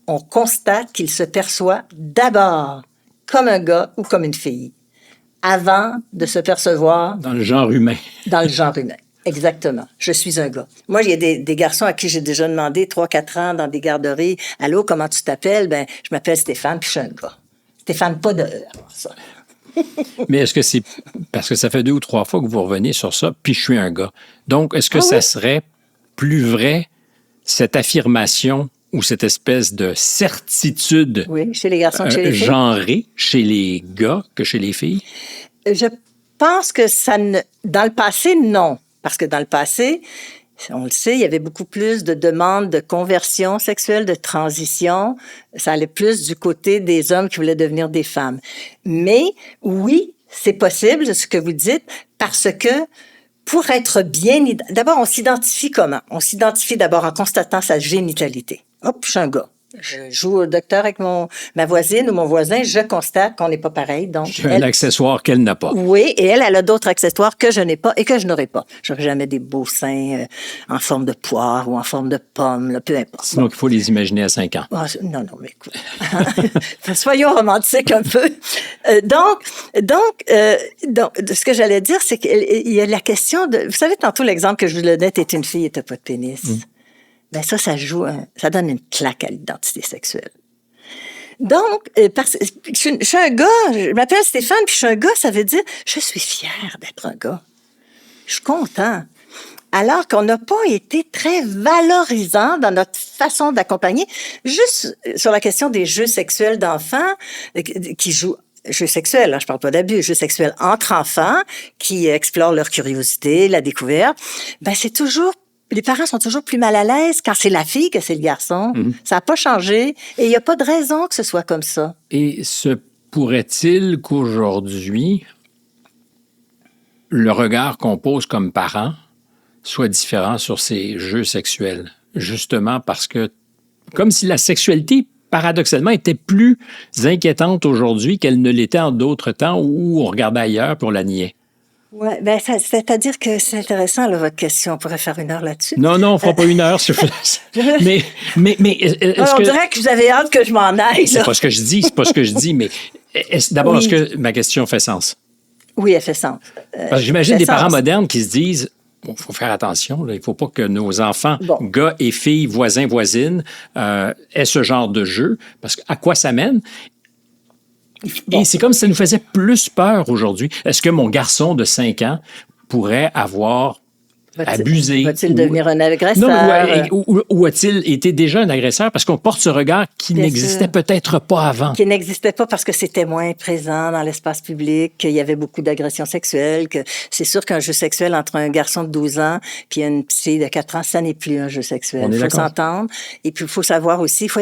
on constate qu'il se perçoit d'abord comme un gars ou comme une fille, avant de se percevoir... Dans le genre humain. Dans le genre humain, exactement. Je suis un gars. Moi, il y a des garçons à qui j'ai déjà demandé 3-4 ans dans des garderies, « Allô, comment tu t'appelles? » Ben, je m'appelle Stéphane, puis je suis un gars. Stéphane, pas de heure, ça. Mais est-ce que c'est parce que ça fait 2 ou 3 fois que vous revenez sur ça, puis je suis un gars. Donc, est-ce que ça serait plus vrai, cette affirmation ou cette espèce de certitude chez les garçons que chez les filles? Genrée chez les gars que chez les filles? Je pense que dans le passé, non. Parce que dans le passé, on le sait, il y avait beaucoup plus de demandes de conversion sexuelle, de transition. Ça allait plus du côté des hommes qui voulaient devenir des femmes. Mais oui, c'est possible, ce que vous dites, parce que pour être bien... D'abord, on s'identifie comment? On s'identifie d'abord en constatant sa génitalité. Hop, je suis un gars. Je joue au docteur avec ma voisine ou mon voisin, je constate qu'on n'est pas pareil. Donc, j'ai un accessoire qu'elle n'a pas. Oui, et elle a d'autres accessoires que je n'ai pas et que je n'aurai pas. Je n'aurai jamais des beaux seins en forme de poire ou en forme de pomme, là, peu importe. Sinon, il faut les imaginer à 5 ans. Oh, non, mais écoute. Soyons romantiques un peu. Donc, ce que j'allais dire, c'est qu'il y a la question de... Vous savez, tantôt, l'exemple que je vous donnais, t'es une fille et t'as pas de pénis. Ben ça donne une claque à l'identité sexuelle. Donc, je suis un gars, je m'appelle Stéphane, puis je suis un gars, ça veut dire, je suis fière d'être un gars. Je suis content. Alors qu'on n'a pas été très valorisant dans notre façon d'accompagner. Juste sur la question des jeux sexuels d'enfants qui jouent... Jeux sexuels, je parle pas d'abus, jeux sexuels entre enfants qui explorent leur curiosité, la découverte. Ben, c'est toujours... Les parents sont toujours plus mal à l'aise quand c'est la fille que c'est le garçon. Ça n'a pas changé et il n'y a pas de raison que ce soit comme ça. Et se pourrait-il qu'aujourd'hui, le regard qu'on pose comme parent soit différent sur ces jeux sexuels? justement parce que, comme si la sexualité, paradoxalement, était plus inquiétante aujourd'hui qu'elle ne l'était en d'autres temps où on regardait ailleurs pour la nier. Oui, ben, c'est-à-dire que c'est intéressant, là, votre question. On pourrait faire 1 heure là-dessus. Non, on ne fera pas 1 heure. mais est-ce on que... dirait que vous avez hâte que je m'en aille. C'est pas ce que je dis, mais d'abord, est-ce que ma question fait sens? Oui, elle fait sens. Parce que j'imagine des parents modernes qui se disent, il faut faire attention, là, il ne faut pas que nos enfants, gars et filles, voisins, voisines, aient ce genre de jeu, parce qu'à quoi ça mène? Et c'est comme si ça nous faisait plus peur aujourd'hui. Est-ce que mon garçon de 5 ans pourrait avoir abusé? Va-t-il devenir un agresseur? Non, ou a-t-il été déjà un agresseur? Parce qu'on porte ce regard qui n'existait peut-être pas avant. Qui n'existait pas parce que c'était moins présent dans l'espace public, qu'il y avait beaucoup d'agressions sexuelles, que c'est sûr qu'un jeu sexuel entre un garçon de 12 ans puis une petite fille de 4 ans, ça n'est plus un jeu sexuel. Il faut s'entendre. Et puis, il faut savoir aussi, il faut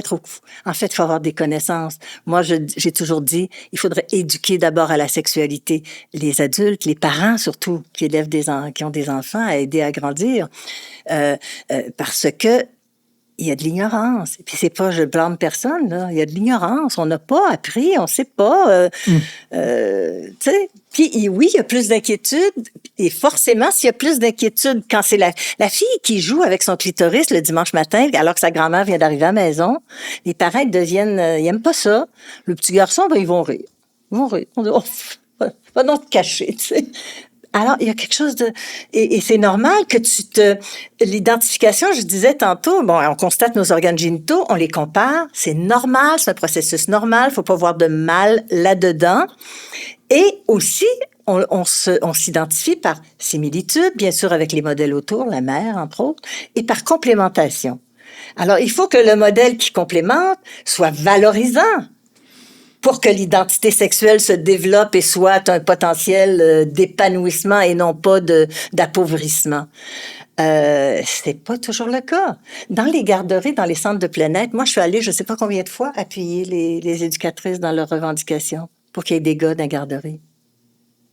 avoir des connaissances. Moi, j'ai toujours dit, il faudrait éduquer d'abord à la sexualité les adultes, les parents surtout, qui ont des enfants, à aider à grandir, parce que il y a de l'ignorance. Et puis c'est pas, je blâme personne, là. Il y a de l'ignorance. On n'a pas appris, on sait pas. Tu sais. Puis oui, il y a plus d'inquiétude. Et forcément, s'il y a plus d'inquiétude quand c'est la fille qui joue avec son clitoris le dimanche matin, alors que sa grand-mère vient d'arriver à la maison, les parents deviennent, ils aiment pas ça. Le petit garçon, ben ils vont rire. Ils vont rire. On dit, oh, va donc te cacher, tu sais. Alors, il y a quelque chose de... Et c'est normal que l'identification, je disais tantôt, on constate nos organes génitaux, on les compare, c'est normal, c'est un processus normal, faut pas voir de mal là-dedans. Et aussi, on s'identifie par similitude, bien sûr, avec les modèles autour, la mère, entre autres, et par complémentation. Alors, il faut que le modèle qui complémente soit valorisant, pour que l'identité sexuelle se développe et soit un potentiel d'épanouissement et non pas d'appauvrissement. C'est pas toujours le cas. Dans les garderies, dans les centres de plein-être, moi, je suis allée, je sais pas combien de fois, appuyer les éducatrices dans leurs revendications pour qu'il y ait des gars dans la garderie.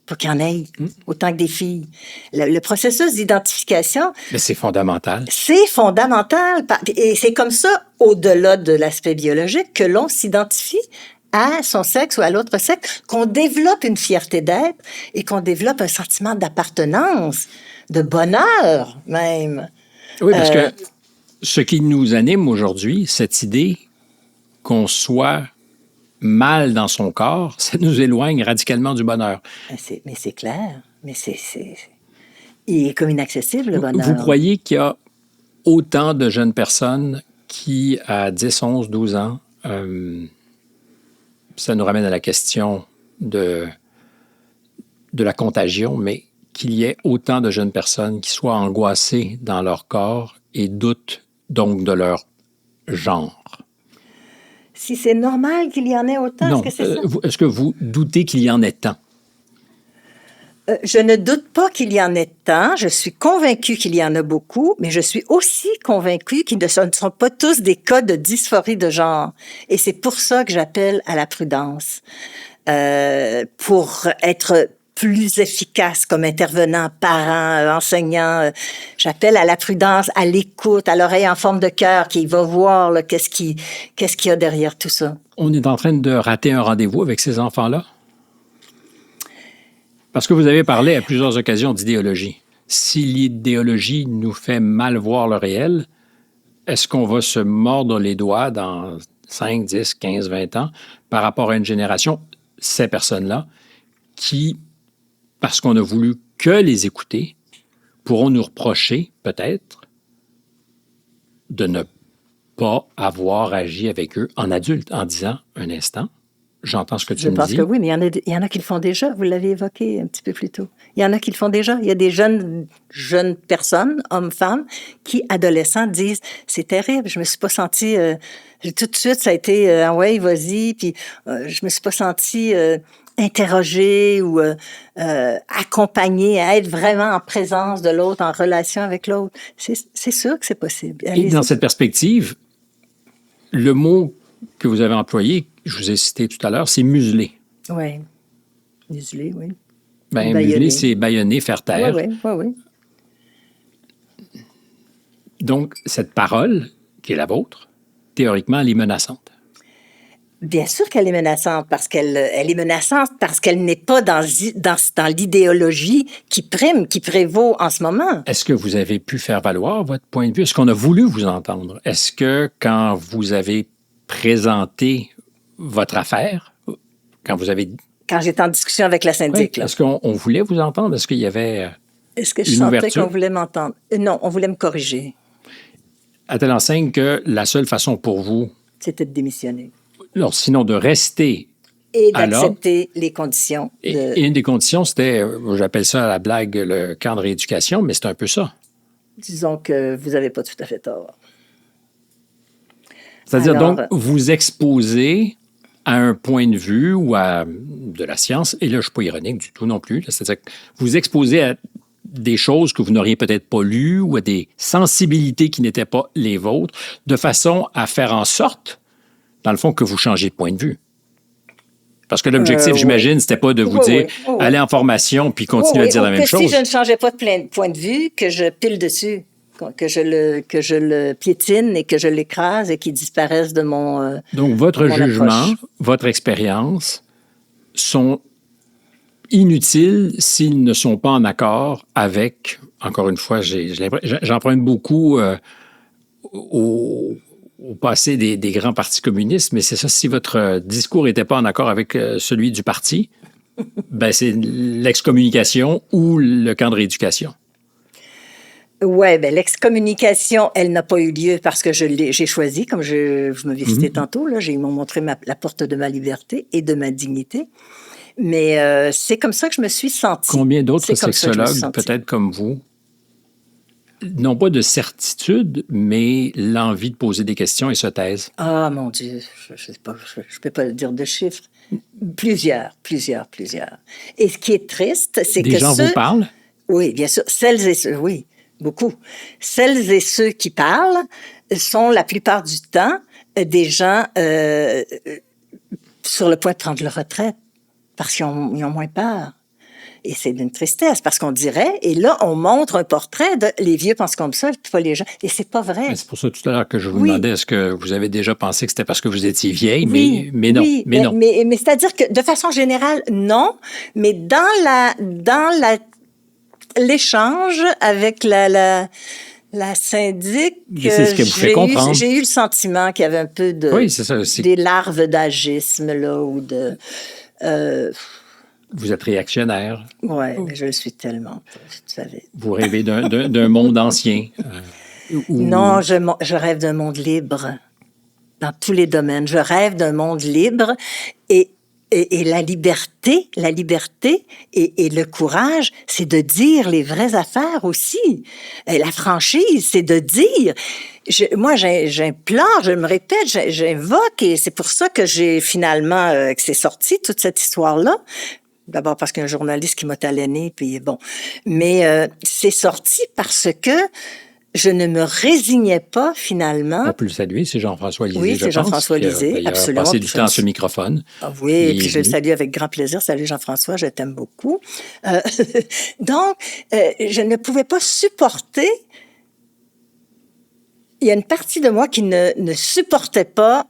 Pour qu'il y en ait, autant que des filles. Le processus d'identification... Mais c'est fondamental. C'est fondamental. Et c'est comme ça, au-delà de l'aspect biologique, que l'on s'identifie à son sexe ou à l'autre sexe, qu'on développe une fierté d'être et qu'on développe un sentiment d'appartenance, de bonheur même. Oui, parce que ce qui nous anime aujourd'hui, cette idée qu'on soit mal dans son corps, ça nous éloigne radicalement du bonheur. Mais c'est clair. Mais il est comme inaccessible, le bonheur. Vous croyez qu'il y a autant de jeunes personnes qui, à 10, 11, 12 ans, ça nous ramène à la question de la contagion, mais qu'il y ait autant de jeunes personnes qui soient angoissées dans leur corps et doutent donc de leur genre? Si c'est normal qu'il y en ait autant, non. Est-ce que c'est ça? Est-ce que vous doutez qu'il y en ait tant? Je ne doute pas qu'il y en ait tant. Je suis convaincue qu'il y en a beaucoup, mais je suis aussi convaincue qu'ils ne sont pas tous des cas de dysphorie de genre. Et c'est pour ça que j'appelle à la prudence. Pour être plus efficace comme intervenant, parent, enseignant, j'appelle à la prudence, à l'écoute, à l'oreille en forme de cœur qui va voir là, qu'est-ce qu'il y a derrière tout ça. On est en train de rater un rendez-vous avec ces enfants-là? Parce que vous avez parlé à plusieurs occasions d'idéologie. Si l'idéologie nous fait mal voir le réel, est-ce qu'on va se mordre les doigts dans 5, 10, 15, 20 ans par rapport à une génération, ces personnes-là, qui, parce qu'on a voulu que les écouter, pourront nous reprocher, peut-être, de ne pas avoir agi avec eux en adulte, en disant, un instant, j'entends ce que tu me dis. Je pense que oui, mais il y en a qui le font déjà. Vous l'avez évoqué un petit peu plus tôt. Il y en a qui le font déjà. Il y a des jeunes personnes, hommes, femmes, qui, adolescents, disent « C'est terrible, je me suis pas sentie... tout de suite, ça a été « ouais, vas-y », puis je me suis pas sentie interrogée ou accompagnée, à être vraiment en présence de l'autre, en relation avec l'autre. C'est sûr que c'est possible. Et dans cette perspective, le mot que vous avez employé, je vous ai cité tout à l'heure, c'est museler. Oui. Museler, oui. Bien, museler, c'est bâillonner, faire taire. Oui. Donc, cette parole, qui est la vôtre, théoriquement, elle est menaçante. Bien sûr qu'elle est menaçante parce elle est menaçante parce qu'elle n'est pas dans l'idéologie qui prime, qui prévaut en ce moment. Est-ce que vous avez pu faire valoir votre point de vue? Est-ce qu'on a voulu vous entendre? Est-ce que quand vous avez présenté votre affaire, quand j'étais en discussion avec la syndic, oui, là. est-ce qu'on voulait vous entendre? Est-ce qu'il y avait Est-ce que je une sentais ouverture? qu'on voulait m'entendre? Non, on voulait me corriger. À telle enseigne que la seule façon pour vous, C'était de démissionner. alors, sinon de rester Et à l'ordre, d'accepter les conditions. et une des conditions, c'était, j'appelle ça à la blague le camp de rééducation, mais c'est un peu ça. Disons que vous n'avez pas tout à fait tort. C'est-à-dire, Alors, donc, vous exposez à un point de vue ou à de la science, et là, je ne suis pas ironique du tout non plus, c'est-à-dire que vous exposez à des choses que vous n'auriez peut-être pas lues ou à des sensibilités qui n'étaient pas les vôtres, de façon à faire en sorte, dans le fond, que vous changez de point de vue. Parce que l'objectif, j'imagine, oui. c'était pas de vous dire allez en formation puis continuer à dire la même chose. Si je ne changeais pas de point de vue, que je pile dessus, que je le piétine et que je l'écrase et qu'il disparaisse de mon Donc, votre jugement, approche. votre expérience sont inutiles s'ils ne sont pas en accord avec, encore une fois, j'emprunte beaucoup au passé des grands partis communistes, mais c'est ça, si votre discours n'était pas en accord avec celui du parti, ben c'est l'excommunication ou le camp de rééducation. Oui, bien, l'excommunication, elle n'a pas eu lieu parce que j'ai choisi, comme je me cité tantôt, là, ils m'ont montré la porte de ma liberté et de ma dignité. Mais c'est comme ça que je me suis sentie. Combien d'autres sexologues, peut-être comme vous, n'ont pas de certitude, mais l'envie de poser des questions et se taisent? Ah, mon Dieu, je ne peux pas dire de chiffres. Plusieurs. Et ce qui est triste, c'est que des gens vous parlent? Oui, bien sûr. Celles et ceux, oui, beaucoup. Celles et ceux qui parlent sont la plupart du temps des gens sur le point de prendre leur retraite parce qu'ils ont moins peur. Et c'est d'une tristesse, parce qu'on dirait, et là, on montre un portrait de les vieux pensent comme ça, puis pas les gens. Et c'est pas vrai. Mais c'est pour ça tout à l'heure que je vous demandais, est-ce que vous avez déjà pensé que c'était parce que vous étiez vieille? Mais non. Oui, mais non. Mais c'est-à-dire que, de façon générale, non. Mais dans l'échange avec la syndic, c'est ce que vous fait comprendre. J'ai eu le sentiment qu'il y avait un peu de... Oui, c'est ça aussi. Des larves d'agisme, là, ou de... Vous êtes réactionnaire. Oui, mais je le suis tellement, vous savez. Vous rêvez d'un monde ancien. Non, je rêve d'un monde libre dans tous les domaines. Je rêve d'un monde libre et la liberté et le courage, c'est de dire les vraies affaires aussi. Et la franchise, c'est de dire... Moi, j'implore, je me répète, j'invoque, et c'est pour ça que j'ai finalement, que c'est sorti, toute cette histoire-là. D'abord parce qu'il y a un journaliste qui m'a talonné, puis bon. Mais c'est sorti parce que je ne me résignais pas, finalement. On peut le saluer, c'est Jean-François Lisée, oui, c'est Jean-François Lisée, absolument. Il a passé du temps à ce microphone. Ah oui, puis je le salue avec grand plaisir. Salut Jean-François, je t'aime beaucoup. Donc, je ne pouvais pas supporter... Il y a une partie de moi qui ne supportait pas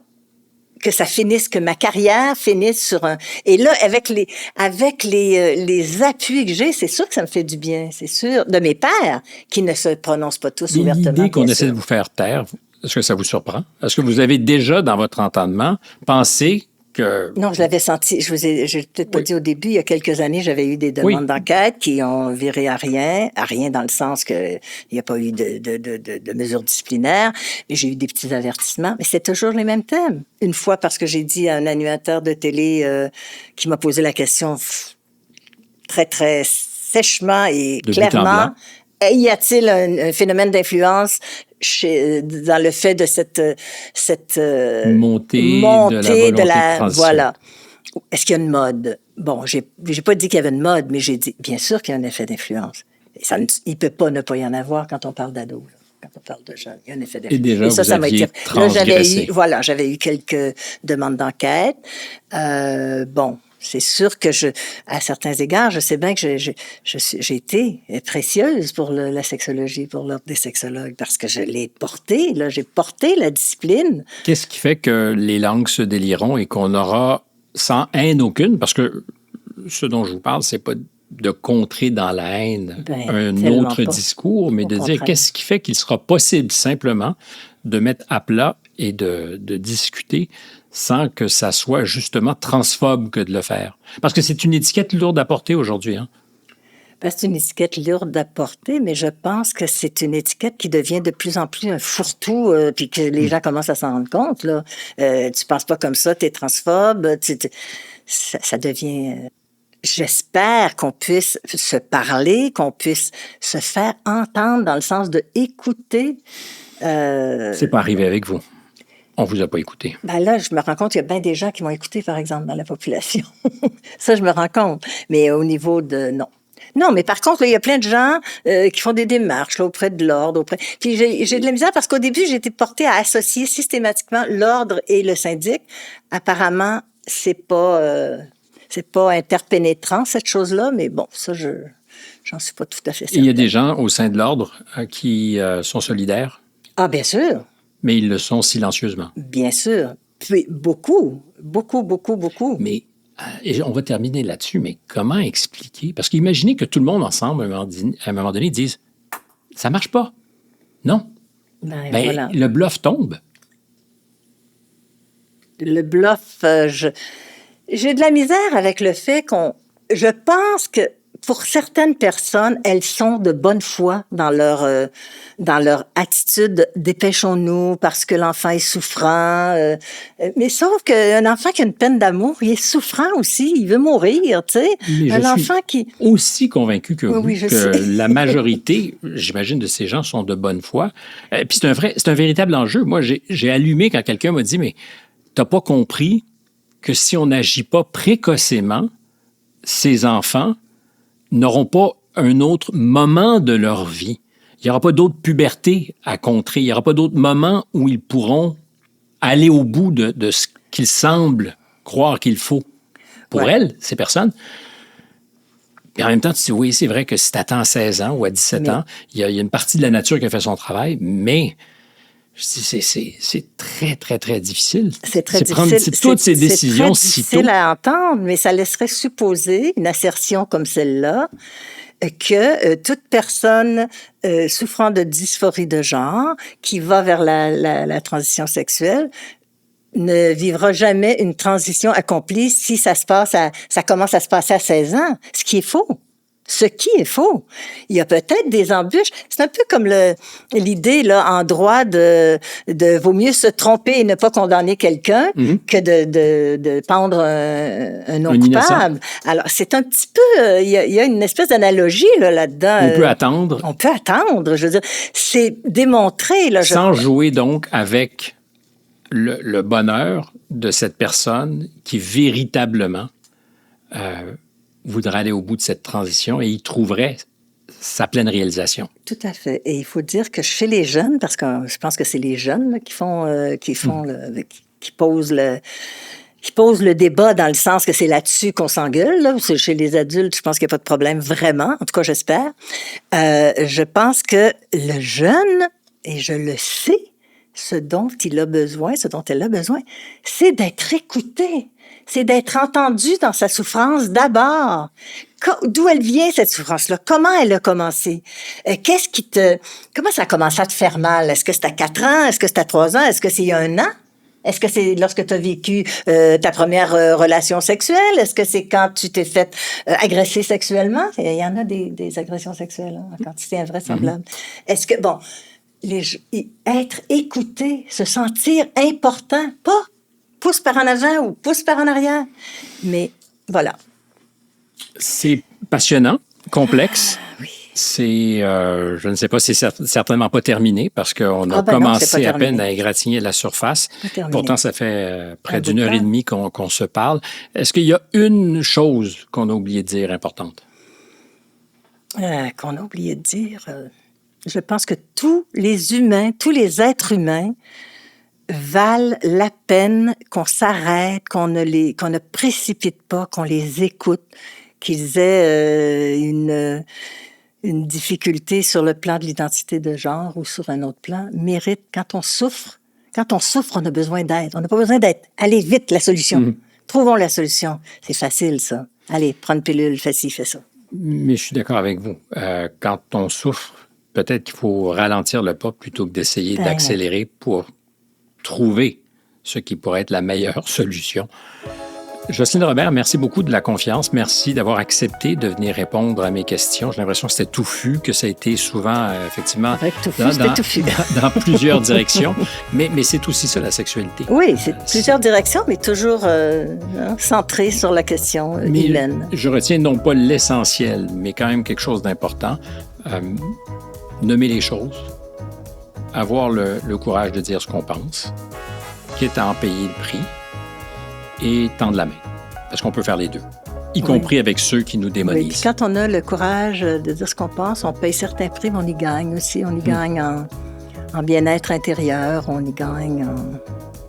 que ça finisse, que ma carrière finisse sur un... Et là, avec les appuis que j'ai, c'est sûr que ça me fait du bien, c'est sûr. De mes pairs, qui ne se prononcent pas tous ouvertement. L'idée qu'on essaie de vous faire taire, est-ce que ça vous surprend? Est-ce que vous avez déjà, dans votre entendement, pensé que... Non, je l'avais senti. Je l'ai peut-être pas dit au début. Il y a quelques années, j'avais eu des demandes d'enquête qui ont viré à rien dans le sens que il n'y a pas eu de mesures disciplinaires. Mais j'ai eu des petits avertissements. Mais c'est toujours les mêmes thèmes. Une fois, parce que j'ai dit à un animateur de télé qui m'a posé la question très, très sèchement et clairement, y a-t-il un phénomène d'influence dans le fait de cette montée de la transition. Voilà. Est-ce qu'il y a une mode? Bon, j'ai pas dit qu'il y avait une mode, mais j'ai dit, bien sûr qu'il y a un effet d'influence. Il peut pas ne pas y en avoir quand on parle d'ados. Quand on parle de jeunes, il y a un effet d'influence. Et déjà, ça m'a été... Là, j'avais eu quelques demandes d'enquête. Bon, C'est sûr que à certains égards, je sais bien que j'ai été précieuse pour la sexologie, pour l'ordre des sexologues, parce que je l'ai porté, là, j'ai porté la discipline. Qu'est-ce qui fait que les langues se délieront et qu'on aura, sans haine aucune, parce que ce dont je vous parle, c'est pas de contrer dans la haine un autre discours, mais de dire qu'est-ce qui fait qu'il sera possible simplement de mettre à plat et de discuter sans que ça soit justement transphobe que de le faire. Parce que c'est une étiquette lourde à porter aujourd'hui. Hein? Ben, c'est une étiquette lourde à porter, mais je pense que c'est une étiquette qui devient de plus en plus un fourre-tout, puis que les gens commencent à s'en rendre compte. Là. Tu penses pas comme ça, t'es transphobe. Ça devient... J'espère qu'on puisse se parler, qu'on puisse se faire entendre dans le sens de écouter. C'est pas arrivé avec vous. On vous a pas écouté. Ben là, je me rends compte qu'il y a bien des gens qui m'ont écouté, par exemple, dans la population. Ça, je me rends compte. Mais au niveau de... Non. Non, mais par contre, il y a plein de gens qui font des démarches là, auprès de l'ordre. Puis j'ai de la misère parce qu'au début, j'ai été portée à associer systématiquement l'ordre et le syndic. Apparemment, c'est pas interpénétrant, cette chose-là, mais bon, ça, j'en suis pas tout à fait certaine. Il y a des gens au sein de l'ordre qui sont solidaires? Ah, bien sûr. Mais ils le sont silencieusement. Bien sûr. Puis beaucoup. Mais, et on va terminer là-dessus, mais comment expliquer? Parce qu'imaginez que tout le monde ensemble, à un moment donné, dise « ça marche pas ». Non. Voilà. Le bluff tombe. Le bluff, j'ai de la misère avec le fait je pense que pour certaines personnes, elles sont de bonne foi dans leur attitude. Dépêchons-nous parce que l'enfant est souffrant. Mais sauf qu'un enfant qui a une peine d'amour, il est souffrant aussi. Il veut mourir, tu sais. Un enfant qui aussi convaincu que vous que la majorité, j'imagine, de ces gens sont de bonne foi. Puis c'est un véritable enjeu. Moi, j'ai allumé quand quelqu'un m'a dit, mais t'as pas compris que si on n'agit pas précocement, ces enfants n'auront pas un autre moment de leur vie. Il n'y aura pas d'autre puberté à contrer. Il n'y aura pas d'autre moment où ils pourront aller au bout de ce qu'ils semblent croire qu'il faut. Pour elles, ces personnes. Et en même temps, tu dis, oui, c'est vrai que si tu attends à 16 ans ou à 17 ans, il y a une partie de la nature qui a fait son travail, mais c'est très, très, très difficile. C'est très difficile. Toutes ces décisions si tôt. C'est difficile à entendre, mais ça laisserait supposer une assertion comme celle-là que toute personne souffrant de dysphorie de genre qui va vers la transition sexuelle ne vivra jamais une transition accomplie si ça commence à se passer à 16 ans, ce qui est faux. Ce qui est faux. Il y a peut-être des embûches. C'est un peu comme l'idée là en droit de vaut mieux se tromper et ne pas condamner quelqu'un que de pendre un non coupable. Alors c'est un petit peu il y a une espèce d'analogie là-dedans. On peut attendre. On peut attendre. Je veux dire, c'est démontré là. Sans jouer donc avec le bonheur de cette personne qui véritablement voudrait aller au bout de cette transition et y trouverait sa pleine réalisation. Tout à fait. Et il faut dire que chez les jeunes, parce que je pense que c'est les jeunes là, qui posent le débat dans le sens que c'est là-dessus qu'on s'engueule. Là. Chez les adultes, je pense qu'il n'y a pas de problème vraiment. En tout cas, j'espère. Je pense que le jeune, et je le sais, ce dont elle a besoin, c'est d'être écouté. C'est d'être entendu dans sa souffrance d'abord. D'où elle vient, cette souffrance-là? Comment elle a commencé? Comment ça a commencé à te faire mal? Est-ce que c'est à 4 ans? Est-ce que c'est à 3 ans? Est-ce que c'est il y a 1 an? Est-ce que c'est lorsque tu as vécu ta première relation sexuelle? Est-ce que c'est quand tu t'es fait agresser sexuellement? Il y en a des agressions sexuelles, hein, en quantité invraisemblable. Est-ce que, être écouté, se sentir important, pas pouce par en avant ou pouce par en arrière. Mais voilà. C'est passionnant, complexe. Oui. C'est, je ne sais pas, c'est certainement pas terminé parce qu'on a commencé à peine à égratigner la surface. Pourtant, ça fait près d'une heure et demie qu'on se parle. Est-ce qu'il y a une chose qu'on a oublié de dire importante? Qu'on a oublié de dire... je pense que tous les êtres humains valent la peine qu'on s'arrête, qu'on ne précipite pas, qu'on les écoute, qu'ils aient une difficulté sur le plan de l'identité de genre ou sur un autre plan, méritent, quand on souffre, on a besoin d'aide. On n'a pas besoin d'aide. Allez, vite, la solution. Trouvons la solution. C'est facile, ça. Allez, prends une pilule, fais ci, fais ça. Mais je suis d'accord avec vous. Quand on souffre, peut-être qu'il faut ralentir le pas plutôt que d'essayer d'accélérer pour trouver ce qui pourrait être la meilleure solution. Jocelyne Robert, merci beaucoup de la confiance. Merci d'avoir accepté de venir répondre à mes questions. J'ai l'impression que c'était touffu, que ça a été souvent, effectivement, dans plusieurs directions. Mais c'est aussi ça, la sexualité. Oui, c'est plusieurs directions, mais toujours centré sur la question humaine. Je retiens non pas l'essentiel, mais quand même quelque chose d'important. Nommer les choses, avoir le courage de dire ce qu'on pense, quitte à en payer le prix, et tendre la main. Parce qu'on peut faire les deux, y compris avec ceux qui nous démonisent. Oui, puis quand on a le courage de dire ce qu'on pense, on paye certains prix, mais on y gagne aussi. On y gagne en bien-être intérieur, on y gagne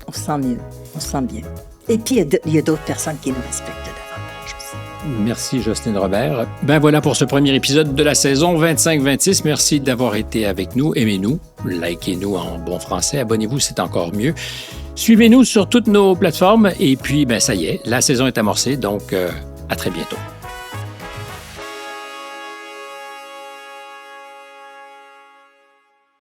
on se sent mieux, on se sent bien. Et puis, il y a d'autres personnes qui nous respectent davantage aussi. Merci, Jocelyne Robert. Ben voilà pour ce premier épisode de la saison 25-26. Merci d'avoir été avec nous. Aimez-nous, likez-nous en bon français, abonnez-vous, c'est encore mieux. Suivez-nous sur toutes nos plateformes et puis, ça y est, la saison est amorcée, donc à très bientôt.